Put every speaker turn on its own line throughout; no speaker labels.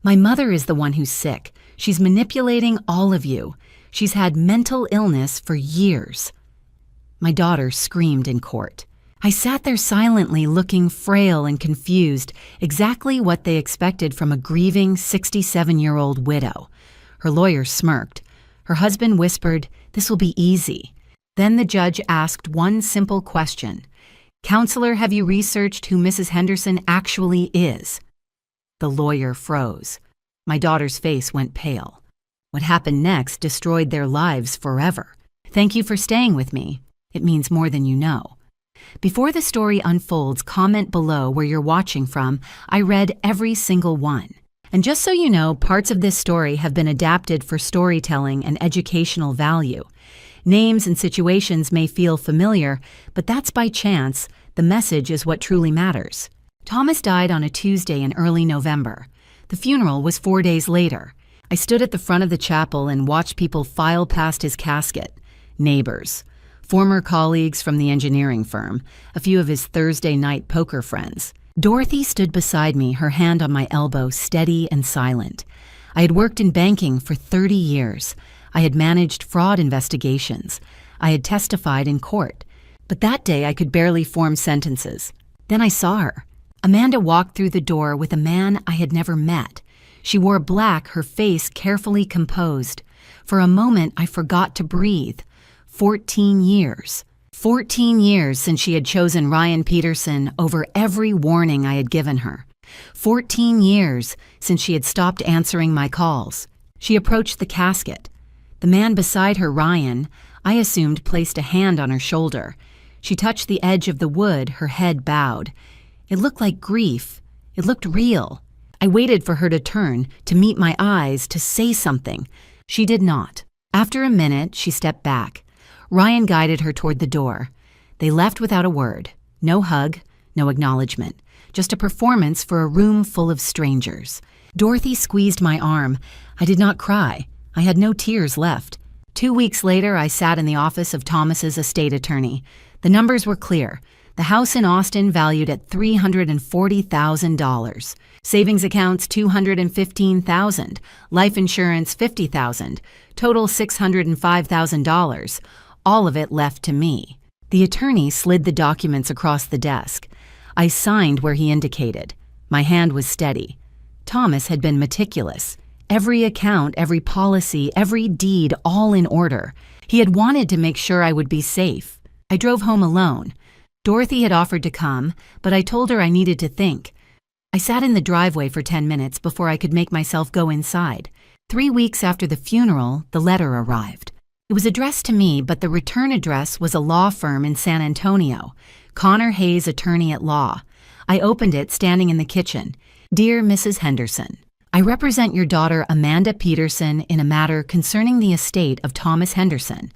My mother is the one who's sick. She's manipulating all of you. She's had mental illness for years." My daughter screamed in court. I sat there silently, looking frail and confused, exactly what they expected from a grieving 67-year-old widow. Her lawyer smirked. Her husband whispered, "This will be easy." Then the judge asked one simple question. "Counselor, have you researched who Mrs. Henderson actually is?" The lawyer froze. My daughter's face went pale. What happened next destroyed their lives forever. Thank you for staying with me. It means more than you know. Before the story unfolds, comment below where you're watching from. I read every single one. And just so you know, parts of this story have been adapted for storytelling and educational value. Names and situations may feel familiar, but that's by chance. The message is what truly matters. Thomas died on a Tuesday in early November. The funeral was 4 days later. I stood at the front of the chapel and watched people file past his casket. Neighbors, former colleagues from the engineering firm, a few of his Thursday night poker friends. Dorothy stood beside me, her hand on my elbow, steady and silent. I had worked in banking for 30 years. I had managed fraud investigations. I had testified in court. But that day I could barely form sentences. Then I saw her. Amanda walked through the door with a man I had never met. She wore black, her face carefully composed. For a moment, I forgot to breathe. 14 years. 14 years since she had chosen Ryan Peterson over every warning I had given her. 14 years since she had stopped answering my calls. She approached the casket. The man beside her, Ryan, I assumed placed a hand on her shoulder. She touched the edge of the wood, her head bowed. It looked like grief. It looked real. I waited for her to turn, to meet my eyes, to say something. She did not. After a minute, she stepped back. Ryan guided her toward the door. They left without a word. No hug, no acknowledgement. Just a performance for a room full of strangers. Dorothy squeezed my arm. I did not cry. I had no tears left. 2 weeks later, I sat in the office of Thomas's estate attorney. The numbers were clear. The house in Austin valued at $340,000. Savings accounts $215,000. Life insurance $50,000. Total $605,000. All of it left to me. The attorney slid the documents across the desk. I signed where he indicated. My hand was steady. Thomas had been meticulous. Every account, every policy, every deed, all in order. He had wanted to make sure I would be safe. I drove home alone. Dorothy had offered to come, but I told her I needed to think. I sat in the driveway for 10 minutes before I could make myself go inside. 3 weeks after the funeral, the letter arrived. It was addressed to me, but the return address was a law firm in San Antonio. Connor Hayes, attorney at law. I opened it standing in the kitchen. "Dear Mrs. Henderson, I represent your daughter Amanda Peterson in a matter concerning the estate of Thomas Henderson.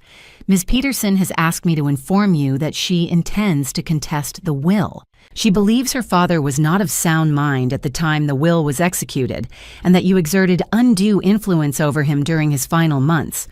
Ms. Peterson has asked me to inform you that she intends to contest the will. She believes her father was not of sound mind at the time the will was executed, and that you exerted undue influence over him during his final months.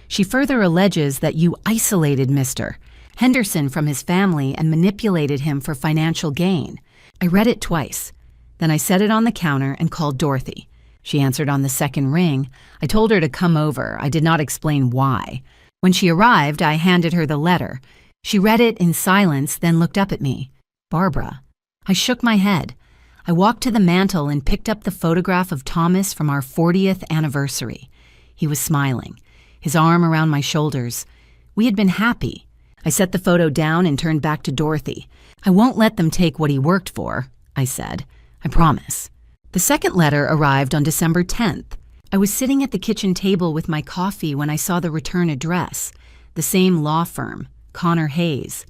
She further alleges that you isolated Mr. Henderson from his family and manipulated him for financial gain." I read it twice. Then I set it on the counter and called Dorothy. She answered on the second ring. I told her to come over. I did not explain why. When she arrived, I handed her the letter. She read it in silence, then looked up at me. "Barbara." I shook my head. I walked to the mantel and picked up the photograph of Thomas from our 40th anniversary. He was smiling, his arm around my shoulders. We had been happy. I set the photo down and turned back to Dorothy. "I won't let them take what he worked for," I said. "I promise." The second letter arrived on December 10th. I was sitting at the kitchen table with my coffee when I saw the return address, the same law firm, Connor Hayes.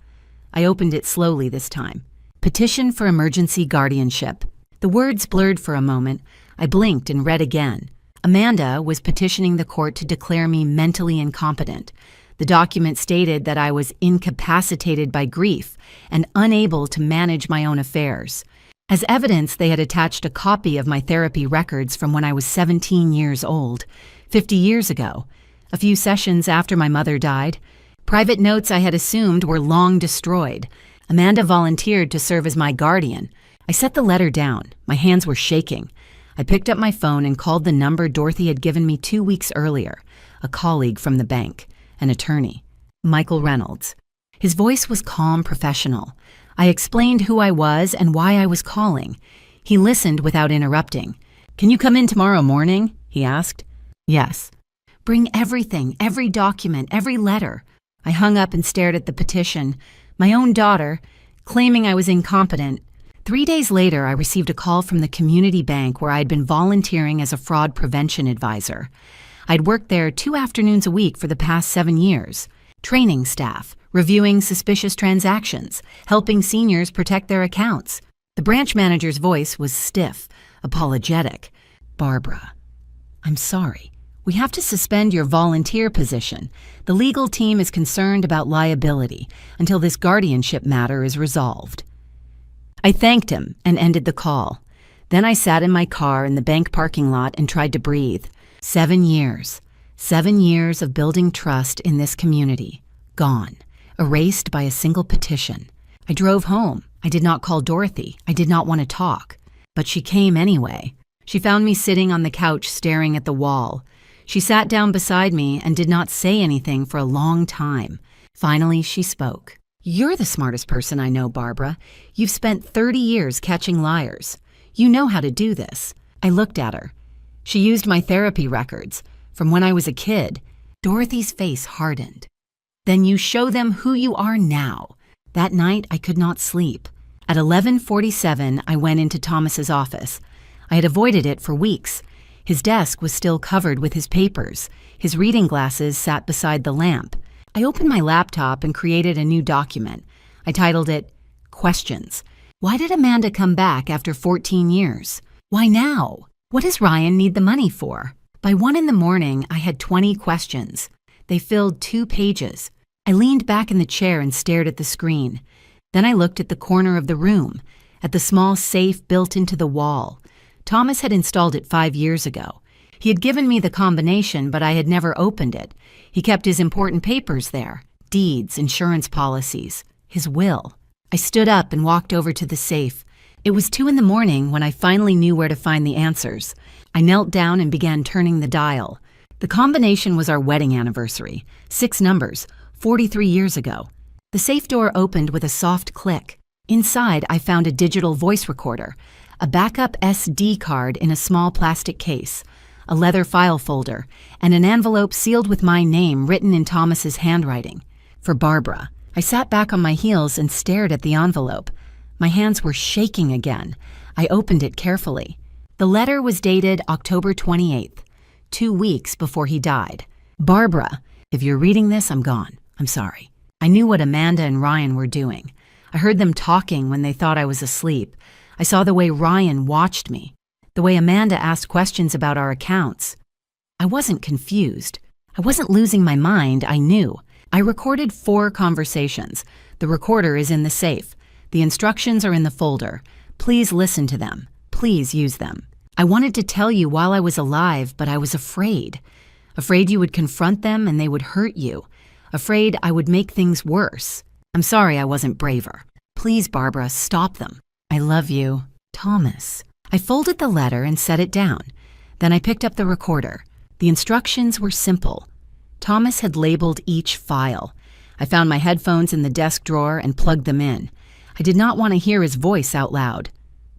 I opened it slowly this time. Petition for emergency guardianship. The words blurred for a moment. I blinked and read again. Amanda was petitioning the court to declare me mentally incompetent. The document stated that I was incapacitated by grief and unable to manage my own affairs. As evidence, they had attached a copy of my therapy records from when I was 17 years old, 50 years ago, a few sessions after my mother died. Private notes I had assumed were long destroyed. Amanda volunteered to serve as my guardian. I set the letter down. My hands were shaking. I picked up my phone and called the number Dorothy had given me 2 weeks earlier, a colleague from the bank, an attorney, Michael Reynolds. His voice was calm, professional. I explained who I was and why I was calling. He listened without interrupting. "Can you come in tomorrow morning?" he asked. "Yes." "Bring everything, every document, every letter." I hung up and stared at the petition. My own daughter, claiming I was incompetent. 3 days later, I received a call from the community bank where I'd been volunteering as a fraud prevention advisor. I'd worked there 2 afternoons a week for the past 7 years, training staff, reviewing suspicious transactions, helping seniors protect their accounts. The branch manager's voice was stiff, apologetic. "Barbara, I'm sorry. We have to suspend your volunteer position. The legal team is concerned about liability until this guardianship matter is resolved." I thanked him and ended the call. Then I sat in my car in the bank parking lot and tried to breathe. 7 years. 7 years of building trust in this community. Gone. Erased by a single petition. I drove home. I did not call Dorothy. I did not want to talk. But she came anyway. She found me sitting on the couch staring at the wall. She sat down beside me and did not say anything for a long time. Finally, she spoke. "You're the smartest person I know, Barbara. You've spent 30 years catching liars. You know how to do this." I looked at her. She used my therapy records from when I was a kid. Dorothy's face hardened. "Then you show them who you are now." That night, I could not sleep. At 11:47, I went into Thomas's office. I had avoided it for weeks. His desk was still covered with his papers. His reading glasses sat beside the lamp. I opened my laptop and created a new document. I titled it, "Questions. Why did Amanda come back after 14 years? Why now? What does Ryan need the money for?" By 1 in the morning, I had 20 questions. They filled 2 pages. I leaned back in the chair and stared at the screen. Then I looked at the corner of the room, at the small safe built into the wall. Thomas had installed it 5 years ago. He had given me the combination, but I had never opened it. He kept his important papers there, deeds, insurance policies, his will. I stood up and walked over to the safe. It was 2 in the morning when I finally knew where to find the answers. I knelt down and began turning the dial. The combination was our wedding anniversary, 6 numbers, 43 years ago. The safe door opened with a soft click. Inside, I found a digital voice recorder, a backup SD card in a small plastic case, a leather file folder, and an envelope sealed with my name written in Thomas's handwriting. For Barbara. I sat back on my heels and stared at the envelope. My hands were shaking again. I opened it carefully. The letter was dated October 28th, 2 weeks before he died. "Barbara, if you're reading this, I'm gone. I'm sorry. I knew what Amanda and Ryan were doing. I heard them talking when they thought I was asleep. I saw the way Ryan watched me, the way Amanda asked questions about our accounts. I wasn't confused. I wasn't losing my mind. I knew. I recorded 4 conversations. The recorder is in the safe. The instructions are in the folder. Please listen to them. Please use them. I wanted to tell you while I was alive, but I was afraid. Afraid you would confront them and they would hurt you. Afraid I would make things worse. I'm sorry I wasn't braver. Please, Barbara, stop them. I love you, Thomas." I folded the letter and set it down. Then I picked up the recorder. The instructions were simple. Thomas had labeled each file. I found my headphones in the desk drawer and plugged them in. I did not want to hear his voice out loud.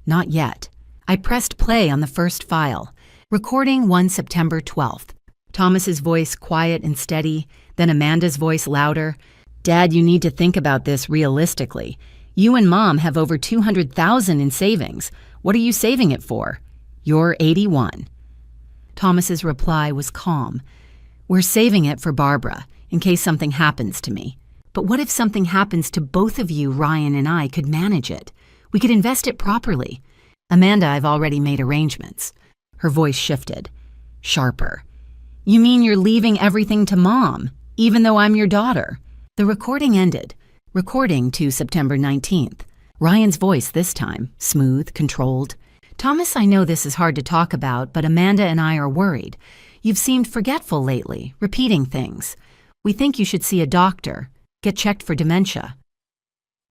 Not yet. I pressed play on the first file. Recording 1 September 12th. Thomas's voice quiet and steady, then Amanda's voice louder. "Dad, you need to think about this realistically. You and Mom have over $200,000 in savings. What are you saving it for? You're 81. Thomas's reply was calm. "We're saving it for Barbara, in case something happens to me. But what if something happens to both of you? Ryan and I could manage it. We could invest it properly. Amanda, I've already made arrangements." Her voice shifted, sharper. "You mean you're leaving everything to Mom, even though I'm your daughter?" The recording ended. Recording to September 19th. Ryan's voice this time, smooth, controlled. "Thomas, I know this is hard to talk about, but Amanda and I are worried. You've seemed forgetful lately, repeating things. We think you should see a doctor. Get checked for dementia."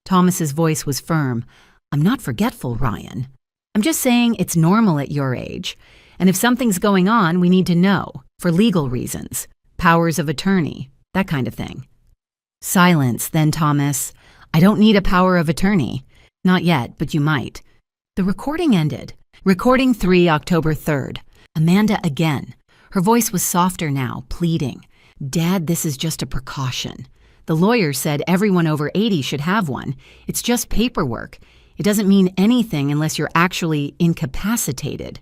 Thomas's voice was firm. "I'm not forgetful, Ryan." I'm just saying it's normal at your age. And if something's going on, we need to know, for legal reasons, powers of attorney, that kind of thing. Silence, then Thomas. I don't need a power of attorney. Not yet, but you might. The recording ended. Recording 3, October 3rd. Amanda again. Her voice was softer now, pleading. Dad, this is just a precaution. The lawyer said everyone over 80 should have one. It's just paperwork. It doesn't mean anything unless you're actually incapacitated.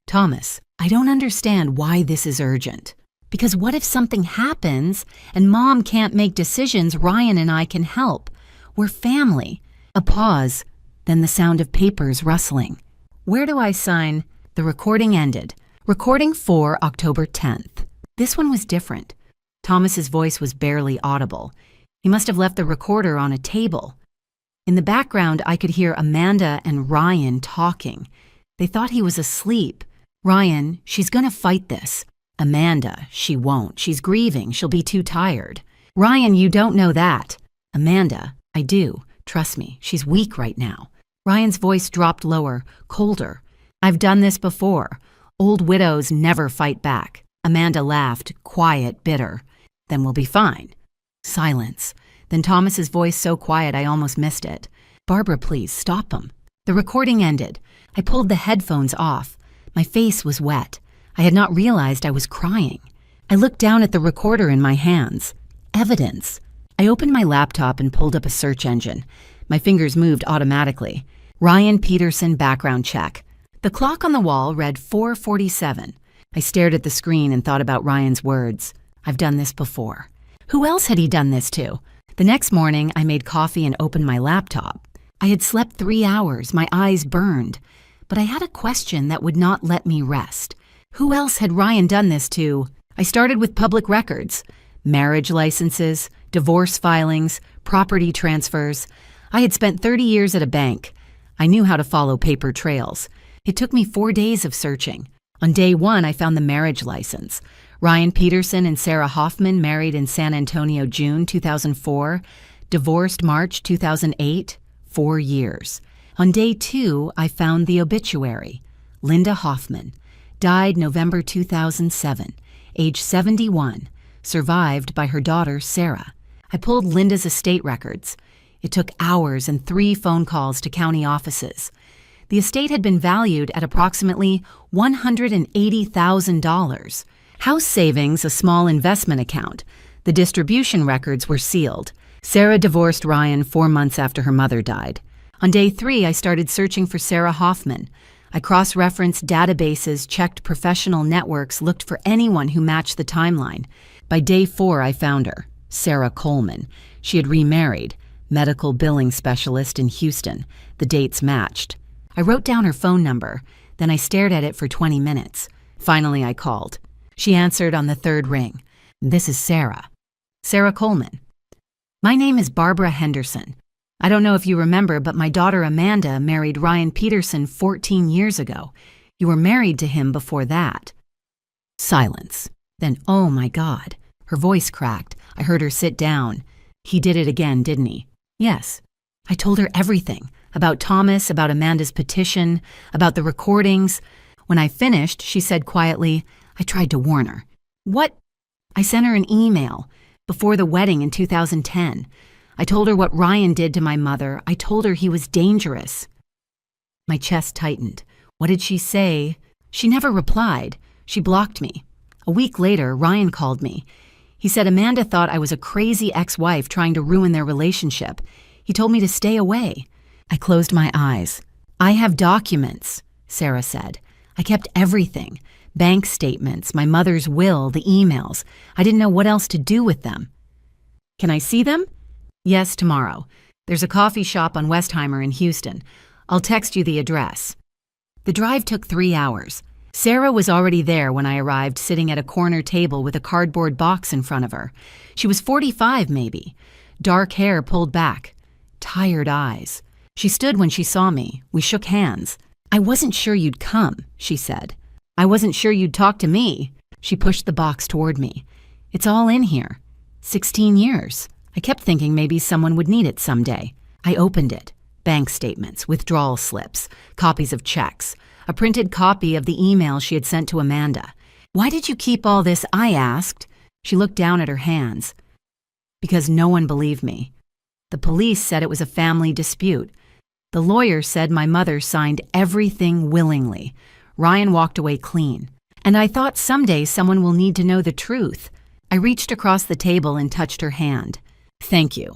Thomas, I don't understand why this is urgent. Because what if something happens and Mom can't make decisions? Ryan and I can help. We're family. A pause, then the sound of papers rustling. Where do I sign? The recording ended. Recording 4, October 10th. This one was different. Thomas's voice was barely audible. He must have left the recorder on a table. In the background, I could hear Amanda and Ryan talking. They thought he was asleep. Ryan, she's gonna fight this. Amanda, she won't. She's grieving. She'll be too tired. Ryan, you don't know that. Amanda, I do. Trust me, she's weak right now. Ryan's voice dropped lower, colder. I've done this before. Old widows never fight back. Amanda laughed, quiet, bitter. Then we'll be fine. Silence. Then Thomas's voice so quiet I almost missed it. Barbara, please, stop him. The recording ended. I pulled the headphones off. My face was wet. I had not realized I was crying. I looked down at the recorder in my hands. Evidence. I opened my laptop and pulled up a search engine. My fingers moved automatically. Ryan Peterson background check. The clock on the wall read 4:47. I stared at the screen and thought about Ryan's words. I've done this before. Who else had he done this to? The next morning, I made coffee and opened my laptop. I had slept 3 hours. My eyes burned. But I had a question that would not let me rest. Who else had Ryan done this to? I started with public records, marriage licenses, divorce filings, property transfers. I had spent 30 years at a bank. I knew how to follow paper trails. It took me 4 days of searching. On day 1, I found the marriage license. Ryan Peterson and Sarah Hoffman married in San Antonio, June 2004. Divorced March 2008. 4 years. On day 2, I found the obituary. Linda Hoffman. Died November 2007. Age 71. Survived by her daughter, Sarah. I pulled Linda's estate records. It took hours and 3 phone calls to county offices. The estate had been valued at approximately $180,000. House savings, a small investment account. The distribution records were sealed. Sarah divorced Ryan 4 months after her mother died. On day 3, I started searching for Sarah Hoffman. I cross-referenced databases, checked professional networks, looked for anyone who matched the timeline. By day 4, I found her, Sarah Coleman. She had remarried, medical billing specialist in Houston. The dates matched. I wrote down her phone number, then I stared at it for 20 minutes. Finally, I called. She answered on the 3rd ring. This is Sarah. Sarah Coleman. My name is Barbara Henderson. I don't know if you remember, but my daughter Amanda married Ryan Peterson 14 years ago. You were married to him before that. Silence. Then, oh my God. Her voice cracked. I heard her sit down. He did it again, didn't he? Yes. I told her everything. About Thomas, about Amanda's petition, about the recordings. When I finished, she said quietly, I tried to warn her. What? I sent her an email before the wedding in 2010. I told her what Ryan did to my mother. I told her he was dangerous. My chest tightened. What did she say? She never replied. She blocked me. A week later, Ryan called me. He said Amanda thought I was a crazy ex-wife trying to ruin their relationship. He told me to stay away. I closed my eyes. I have documents, Sarah said. I kept everything. Bank statements, my mother's will, the emails. I didn't know what else to do with them. Can I see them? Yes, tomorrow. There's a coffee shop on Westheimer in Houston. I'll text you the address. The drive took 3 hours. Sarah was already there when I arrived, sitting at a corner table with a cardboard box in front of her. She was 45, maybe. Dark hair pulled back. Tired eyes. She stood when she saw me. We shook hands. I wasn't sure you'd come, she said. I wasn't sure you'd talk to me. She pushed the box toward me. It's all in here. 16 years. I kept thinking maybe someone would need it someday. I opened it. bank statements, withdrawal slips, copies of checks, a printed copy of the email she had sent to Amanda. "Why did you keep all this?" I asked. She looked down at her hands. "Because no one believed me. The police said it was a family dispute. The lawyer said my mother signed everything willingly. Ryan walked away clean. And I thought someday someone will need to know the truth." I reached across the table and touched her hand. "Thank you."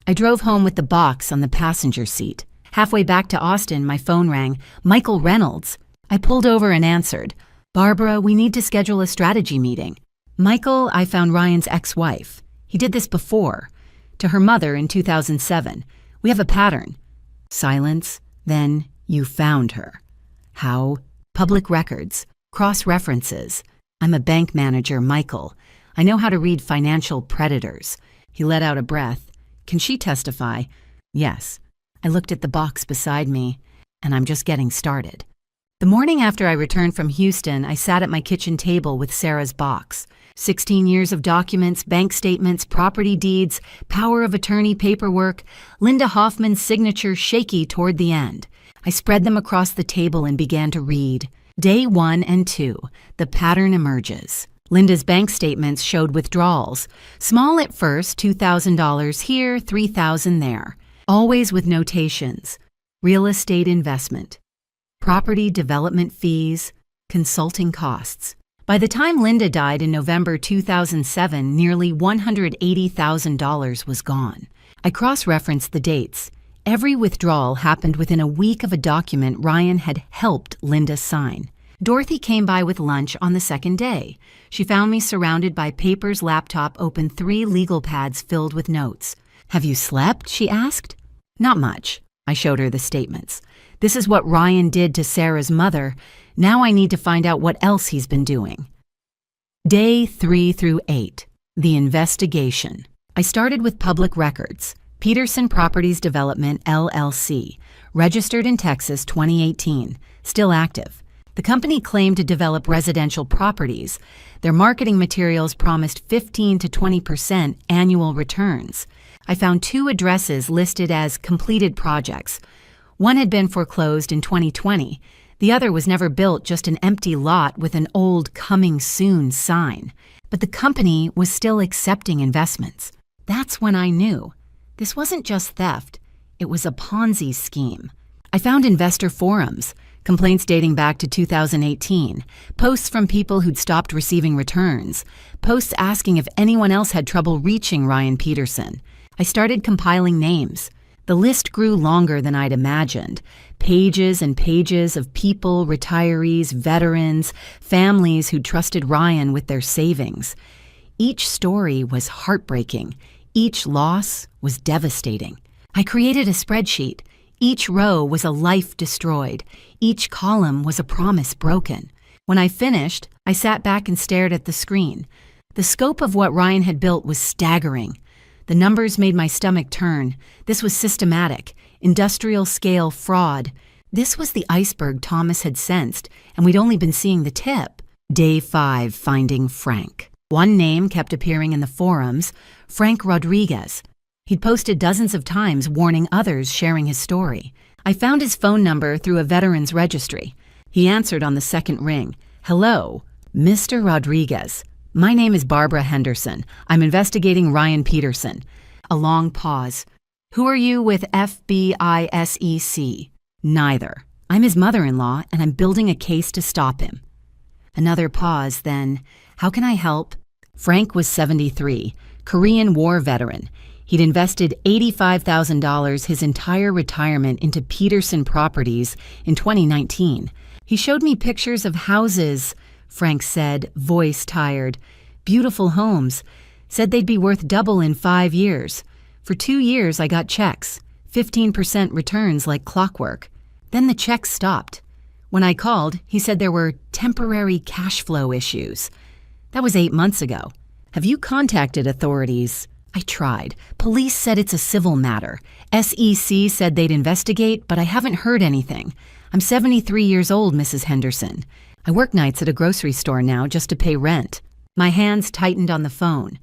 I drove home with the box on the passenger seat. Halfway back to Austin, my phone rang. Michael Reynolds. I pulled over and answered. "Barbara, we need to schedule a strategy meeting." Michael, I found Ryan's ex-wife. He did this before. To her mother in 2007. "We have a pattern." Silence. Then, "You found her." "How?" "Public records. Cross-references. I'm a bank manager, Michael. I know how to read financial predators." He let out a breath. "Can she testify?" "Yes." I looked at the box beside me, and I'm just getting started. The morning after I returned from Houston, I sat at my kitchen table with Sarah's box. 16 years of documents, bank statements, property deeds, power of attorney paperwork, Linda Hoffman's signature shaky toward the end. I spread them across the table and began to read. Day 1 and 2, the pattern emerges. Linda's bank statements showed withdrawals. Small at first, $2,000 here, $3,000 there. Always with notations. Real estate investment. Property development fees. Consulting costs. By the time Linda died in November 2007, nearly $180,000 was gone. I cross-referenced the dates. Every withdrawal happened within a week of a document Ryan had helped Linda sign. Dorothy came by with lunch on the second day. She found me surrounded by papers, laptop, open 3 legal pads filled with notes. "Have you slept?" she asked. "Not much." I showed her the statements. "This is what Ryan did to Sarah's mother. Now I need to find out what else he's been doing." Day 3 through 8, the investigation. I started with public records. Peterson Properties Development, LLC, registered in Texas 2018, still active. The company claimed to develop residential properties. Their marketing materials promised 15 to 20% annual returns. I found 2 addresses listed as completed projects. One had been foreclosed in 2020. The other was never built, just an empty lot with an old "coming soon" sign. But the company was still accepting investments. That's when I knew. This wasn't just theft. It was a Ponzi scheme. I found investor forums, complaints dating back to 2018, posts from people who'd stopped receiving returns, posts asking if anyone else had trouble reaching Ryan Peterson. I started compiling names. The list grew longer than I'd imagined. Pages and pages of people, retirees, veterans, families who trusted Ryan with their savings. Each story was heartbreaking. Each loss was devastating. I created a spreadsheet. Each row was a life destroyed. Each column was a promise broken. When I finished, I sat back and stared at the screen. The scope of what Ryan had built was staggering. The numbers made my stomach turn. This was systematic, industrial-scale fraud. This was the iceberg Thomas had sensed, and we'd only been seeing the tip. Day 5, finding Frank. One name kept appearing in the forums, Frank Rodriguez. He'd posted dozens of times, warning others sharing his story. I found his phone number through a veterans registry. He answered on the second ring. "Hello, Mr. Rodriguez. My name is Barbara Henderson. I'm investigating Ryan Peterson." A long pause. "Who are you with FBISEC?" "Neither. I'm his mother-in-law, and I'm building a case to stop him." Another pause, then, "How can I help?" Frank was 73, Korean War veteran. He'd invested $85,000 his entire retirement into Peterson Properties in 2019. He showed me pictures of houses, Frank said, voice tired. Beautiful homes. Said they'd be worth double in 5 years. For 2 years, I got checks. 15% returns like clockwork. Then the checks stopped. When I called, he said there were temporary cash flow issues. That was 8 months ago. "Have you contacted authorities?" I tried. Police said it's a civil matter. SEC said they'd investigate, but I haven't heard anything. I'm 73 years old, Mrs. Henderson. I work nights at a grocery store now just to pay rent. My hands tightened on the phone.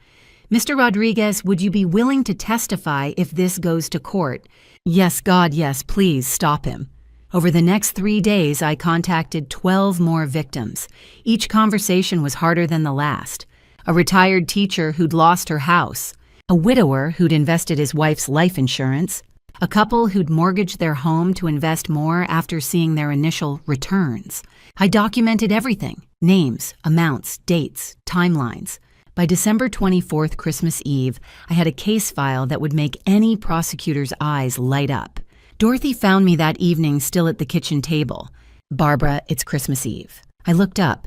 Mr. Rodriguez, would you be willing to testify if this goes to court? Yes, God, yes, please stop him. Over the next 3 days, I contacted 12 more victims. Each conversation was harder than the last. A retired teacher who'd lost her house, a widower who'd invested his wife's life insurance, a couple who'd mortgaged their home to invest more after seeing their initial returns. I documented everything: names, amounts, dates, timelines. By December 24th, Christmas Eve, I had a case file that would make any prosecutor's eyes light up. Dorothy found me that evening still at the kitchen table. Barbara, it's Christmas Eve. I looked up.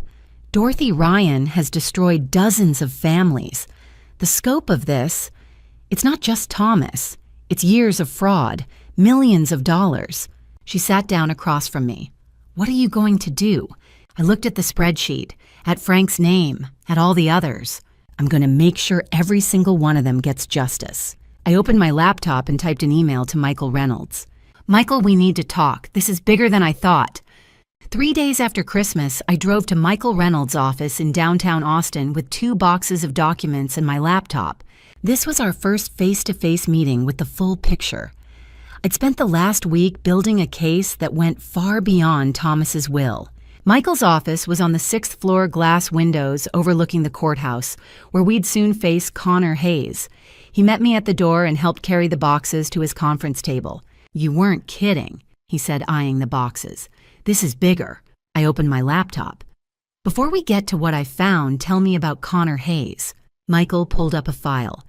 Dorothy Ryan has destroyed dozens of families. The scope of this, it's not just Thomas. It's years of fraud, millions of dollars. She sat down across from me. What are you going to do? I looked at the spreadsheet, at Frank's name, at all the others. I'm going to make sure every single one of them gets justice. I opened my laptop and typed an email to Michael Reynolds. Michael, we need to talk. This is bigger than I thought. 3 days after Christmas, I drove to Michael Reynolds' office in downtown Austin with 2 boxes of documents and my laptop. This was our first face-to-face meeting with the full picture. I'd spent the last week building a case that went far beyond Thomas's will. Michael's office was on the 6th floor glass windows overlooking the courthouse, where we'd soon face Connor Hayes. He met me at the door and helped carry the boxes to his conference table. You weren't kidding, he said, eyeing the boxes. This is bigger. I opened my laptop. Before we get to what I found, tell me about Connor Hayes. Michael pulled up a file.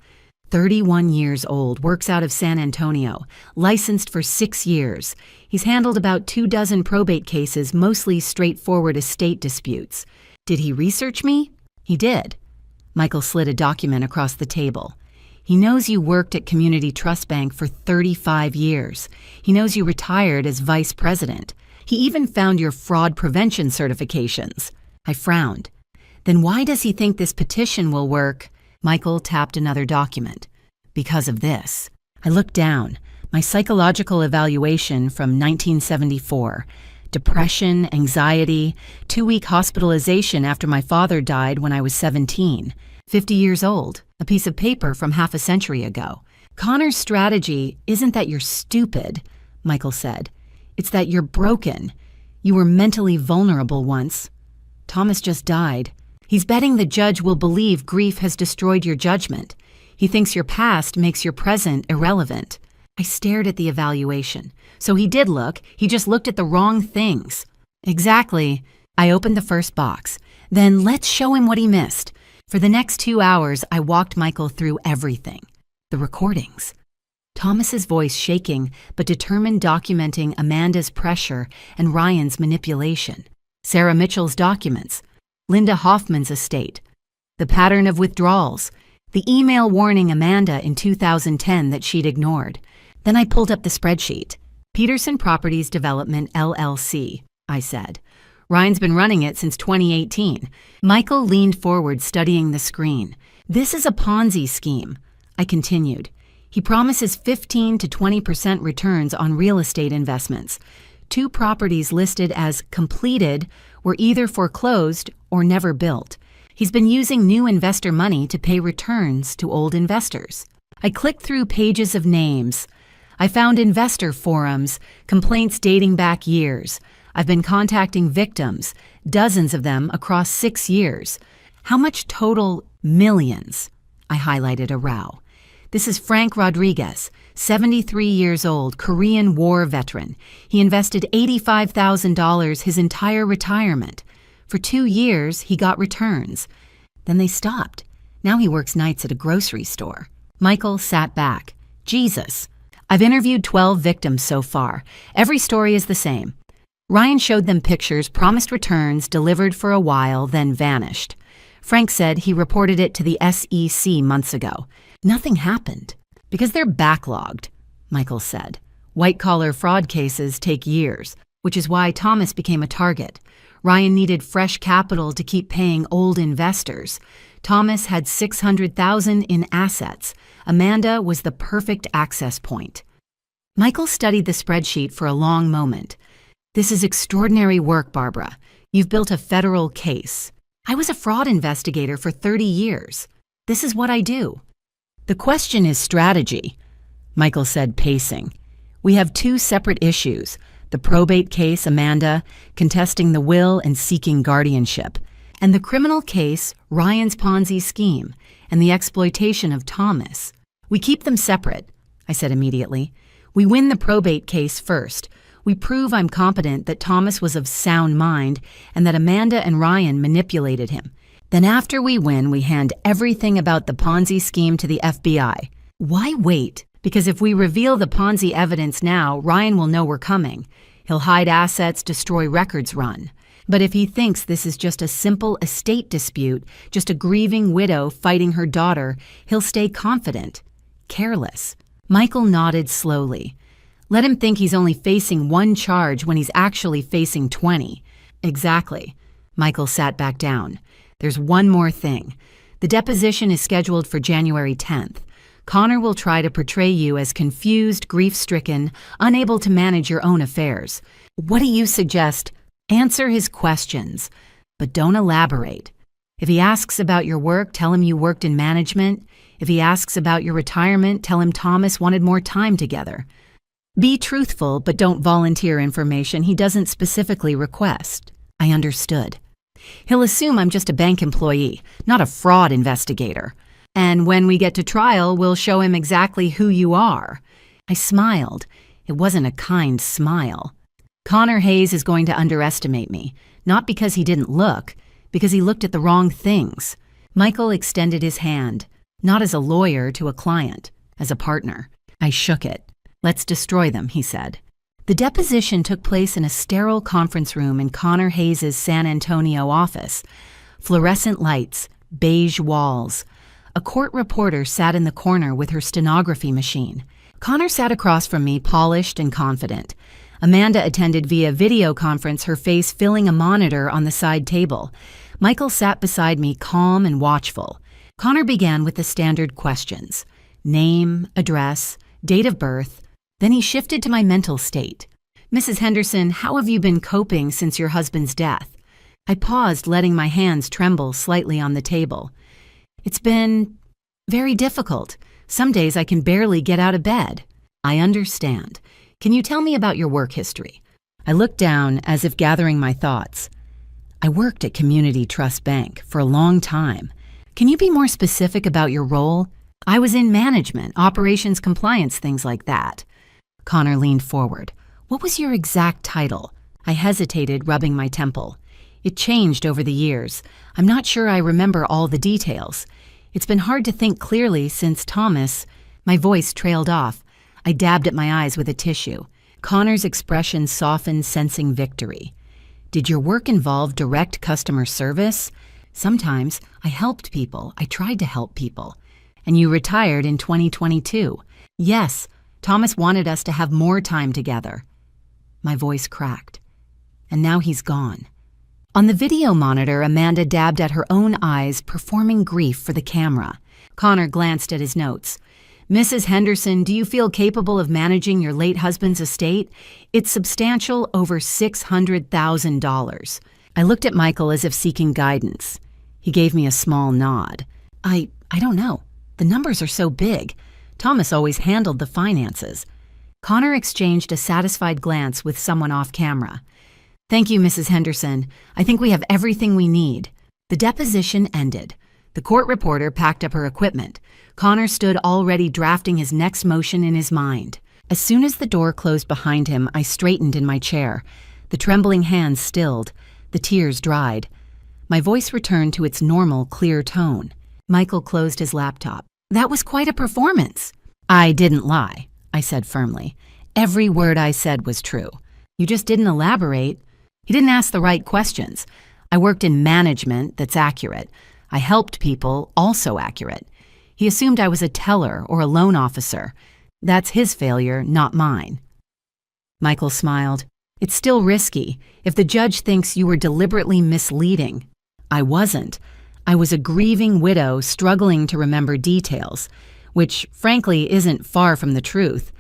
31 years old, works out of San Antonio, licensed for 6 years. He's handled about 24 probate cases, mostly straightforward estate disputes. Did he research me? He did. Michael slid a document across the table. He knows you worked at Community Trust Bank for 35 years. He knows you retired as vice president. He even found your fraud prevention certifications. I frowned. Then why does he think this petition will work? Michael tapped another document. Because of this. I looked down. My psychological evaluation from 1974. Depression, anxiety, 2-week hospitalization after my father died when I was 17. 50 years old. A piece of paper from half a century ago. Connor's strategy isn't that you're stupid, Michael said. It's that you're broken. You were mentally vulnerable once. Thomas just died. He's betting the judge will believe grief has destroyed your judgment. He thinks your past makes your present irrelevant. I stared at the evaluation. So he did look. He just looked at the wrong things. Exactly. I opened the first box. Then let's show him what he missed. For the next 2 hours, I walked Michael through everything. The recordings. Thomas's voice shaking, but determined, documenting Amanda's pressure and Ryan's manipulation. Sarah Mitchell's documents. Linda Hoffman's estate. The pattern of withdrawals. The email warning Amanda in 2010 that she'd ignored. Then I pulled up the spreadsheet. Peterson Properties Development, LLC, I said. Ryan's been running it since 2018. Michael leaned forward, studying the screen. This is a Ponzi scheme, I continued. He promises 15 to 20% returns on real estate investments. 2 properties listed as completed were either foreclosed or never built. He's been using new investor money to pay returns to old investors. I clicked through pages of names. I found investor forums, complaints dating back years. I've been contacting victims, dozens of them across 6 years. How much total? Millions. I highlighted a row. This is Frank Rodriguez, 73 years old, Korean War veteran. He invested $85,000 his entire retirement. For 2 years, he got returns. Then they stopped. Now he works nights at a grocery store. Michael sat back. Jesus. I've interviewed 12 victims so far. Every story is the same. Ryan showed them pictures, promised returns, delivered for a while, then vanished. Frank said he reported it to the SEC months ago. Nothing happened. Because they're backlogged, Michael said. White-collar fraud cases take years, which is why Thomas became a target. Ryan needed fresh capital to keep paying old investors. Thomas had $600,000 in assets. Amanda was the perfect access point. Michael studied the spreadsheet for a long moment. This is extraordinary work, Barbara. You've built a federal case. I was a fraud investigator for 30 years. This is what I do. The question is strategy, Michael said, pacing. We have two separate issues, the probate case, Amanda, contesting the will and seeking guardianship, and the criminal case, Ryan's Ponzi scheme, and the exploitation of Thomas. We keep them separate, I said immediately. We win the probate case first. We prove I'm competent, that Thomas was of sound mind, and that Amanda and Ryan manipulated him. Then after we win, we hand everything about the Ponzi scheme to the FBI. Why wait? Because if we reveal the Ponzi evidence now, Ryan will know we're coming. He'll hide assets, destroy records run. But if he thinks this is just a simple estate dispute, just a grieving widow fighting her daughter, he'll stay confident, careless. Michael nodded slowly. Let him think he's only facing one charge when he's actually facing 20. Exactly. Michael sat back down. There's one more thing. The deposition is scheduled for January 10th. Connor will try to portray you as confused, grief-stricken, unable to manage your own affairs. What do you suggest? Answer his questions, but don't elaborate. If he asks about your work, tell him you worked in management. If he asks about your retirement, tell him Thomas wanted more time together. Be truthful, but don't volunteer information he doesn't specifically request. I understood. He'll assume I'm just a bank employee, not a fraud investigator. And when we get to trial, we'll show him exactly who you are. I smiled. It wasn't a kind smile. Connor Hayes is going to underestimate me, not because he didn't look, because he looked at the wrong things. Michael extended his hand, not as a lawyer to a client, as a partner. I shook it. Let's destroy them, he said. The deposition took place in a sterile conference room in Connor Hayes' San Antonio office. Fluorescent lights, beige walls. A court reporter sat in the corner with her stenography machine. Connor sat across from me, polished and confident. Amanda attended via video conference, her face filling a monitor on the side table. Michael sat beside me, calm and watchful. Connor began with the standard questions. Name, address, date of birth. Then he shifted to my mental state. Mrs. Henderson, how have you been coping since your husband's death? I paused, letting my hands tremble slightly on the table. It's been very difficult. Some days I can barely get out of bed. I understand. Can you tell me about your work history? I looked down as if gathering my thoughts. I worked at Community Trust Bank for a long time. Can you be more specific about your role? I was in management, operations, compliance, things like that. Connor leaned forward. What was your exact title? I hesitated, rubbing my temple. It changed over the years. I'm not sure I remember all the details. It's been hard to think clearly since Thomas. My voice trailed off. I dabbed at my eyes with a tissue. Connor's expression softened, sensing victory. Did your work involve direct customer service? Sometimes. I helped people. I tried to help people. And you retired in 2022. Yes. Thomas wanted us to have more time together. My voice cracked. And now he's gone. On the video monitor, Amanda dabbed at her own eyes, performing grief for the camera. Connor glanced at his notes. Mrs. Henderson, do you feel capable of managing your late husband's estate? It's substantial, over $600,000. I looked at Michael as if seeking guidance. He gave me a small nod. I don't know. The numbers are so big. Thomas always handled the finances. Connor exchanged a satisfied glance with someone off camera. Thank you, Mrs. Henderson. I think we have everything we need. The deposition ended. The court reporter packed up her equipment. Connor stood already drafting his next motion in his mind. As soon as the door closed behind him, I straightened in my chair. The trembling hands stilled. The tears dried. My voice returned to its normal, clear tone. Michael closed his laptop. That was quite a performance. I didn't lie, I said firmly. Every word I said was true. You just didn't elaborate. He didn't ask the right questions. I worked in management, that's accurate. I helped people, also accurate. He assumed I was a teller or a loan officer. That's his failure, not mine. Michael smiled. It's still risky. If the judge thinks you were deliberately misleading. I wasn't. I was a grieving widow struggling to remember details, which, frankly, isn't far from the truth.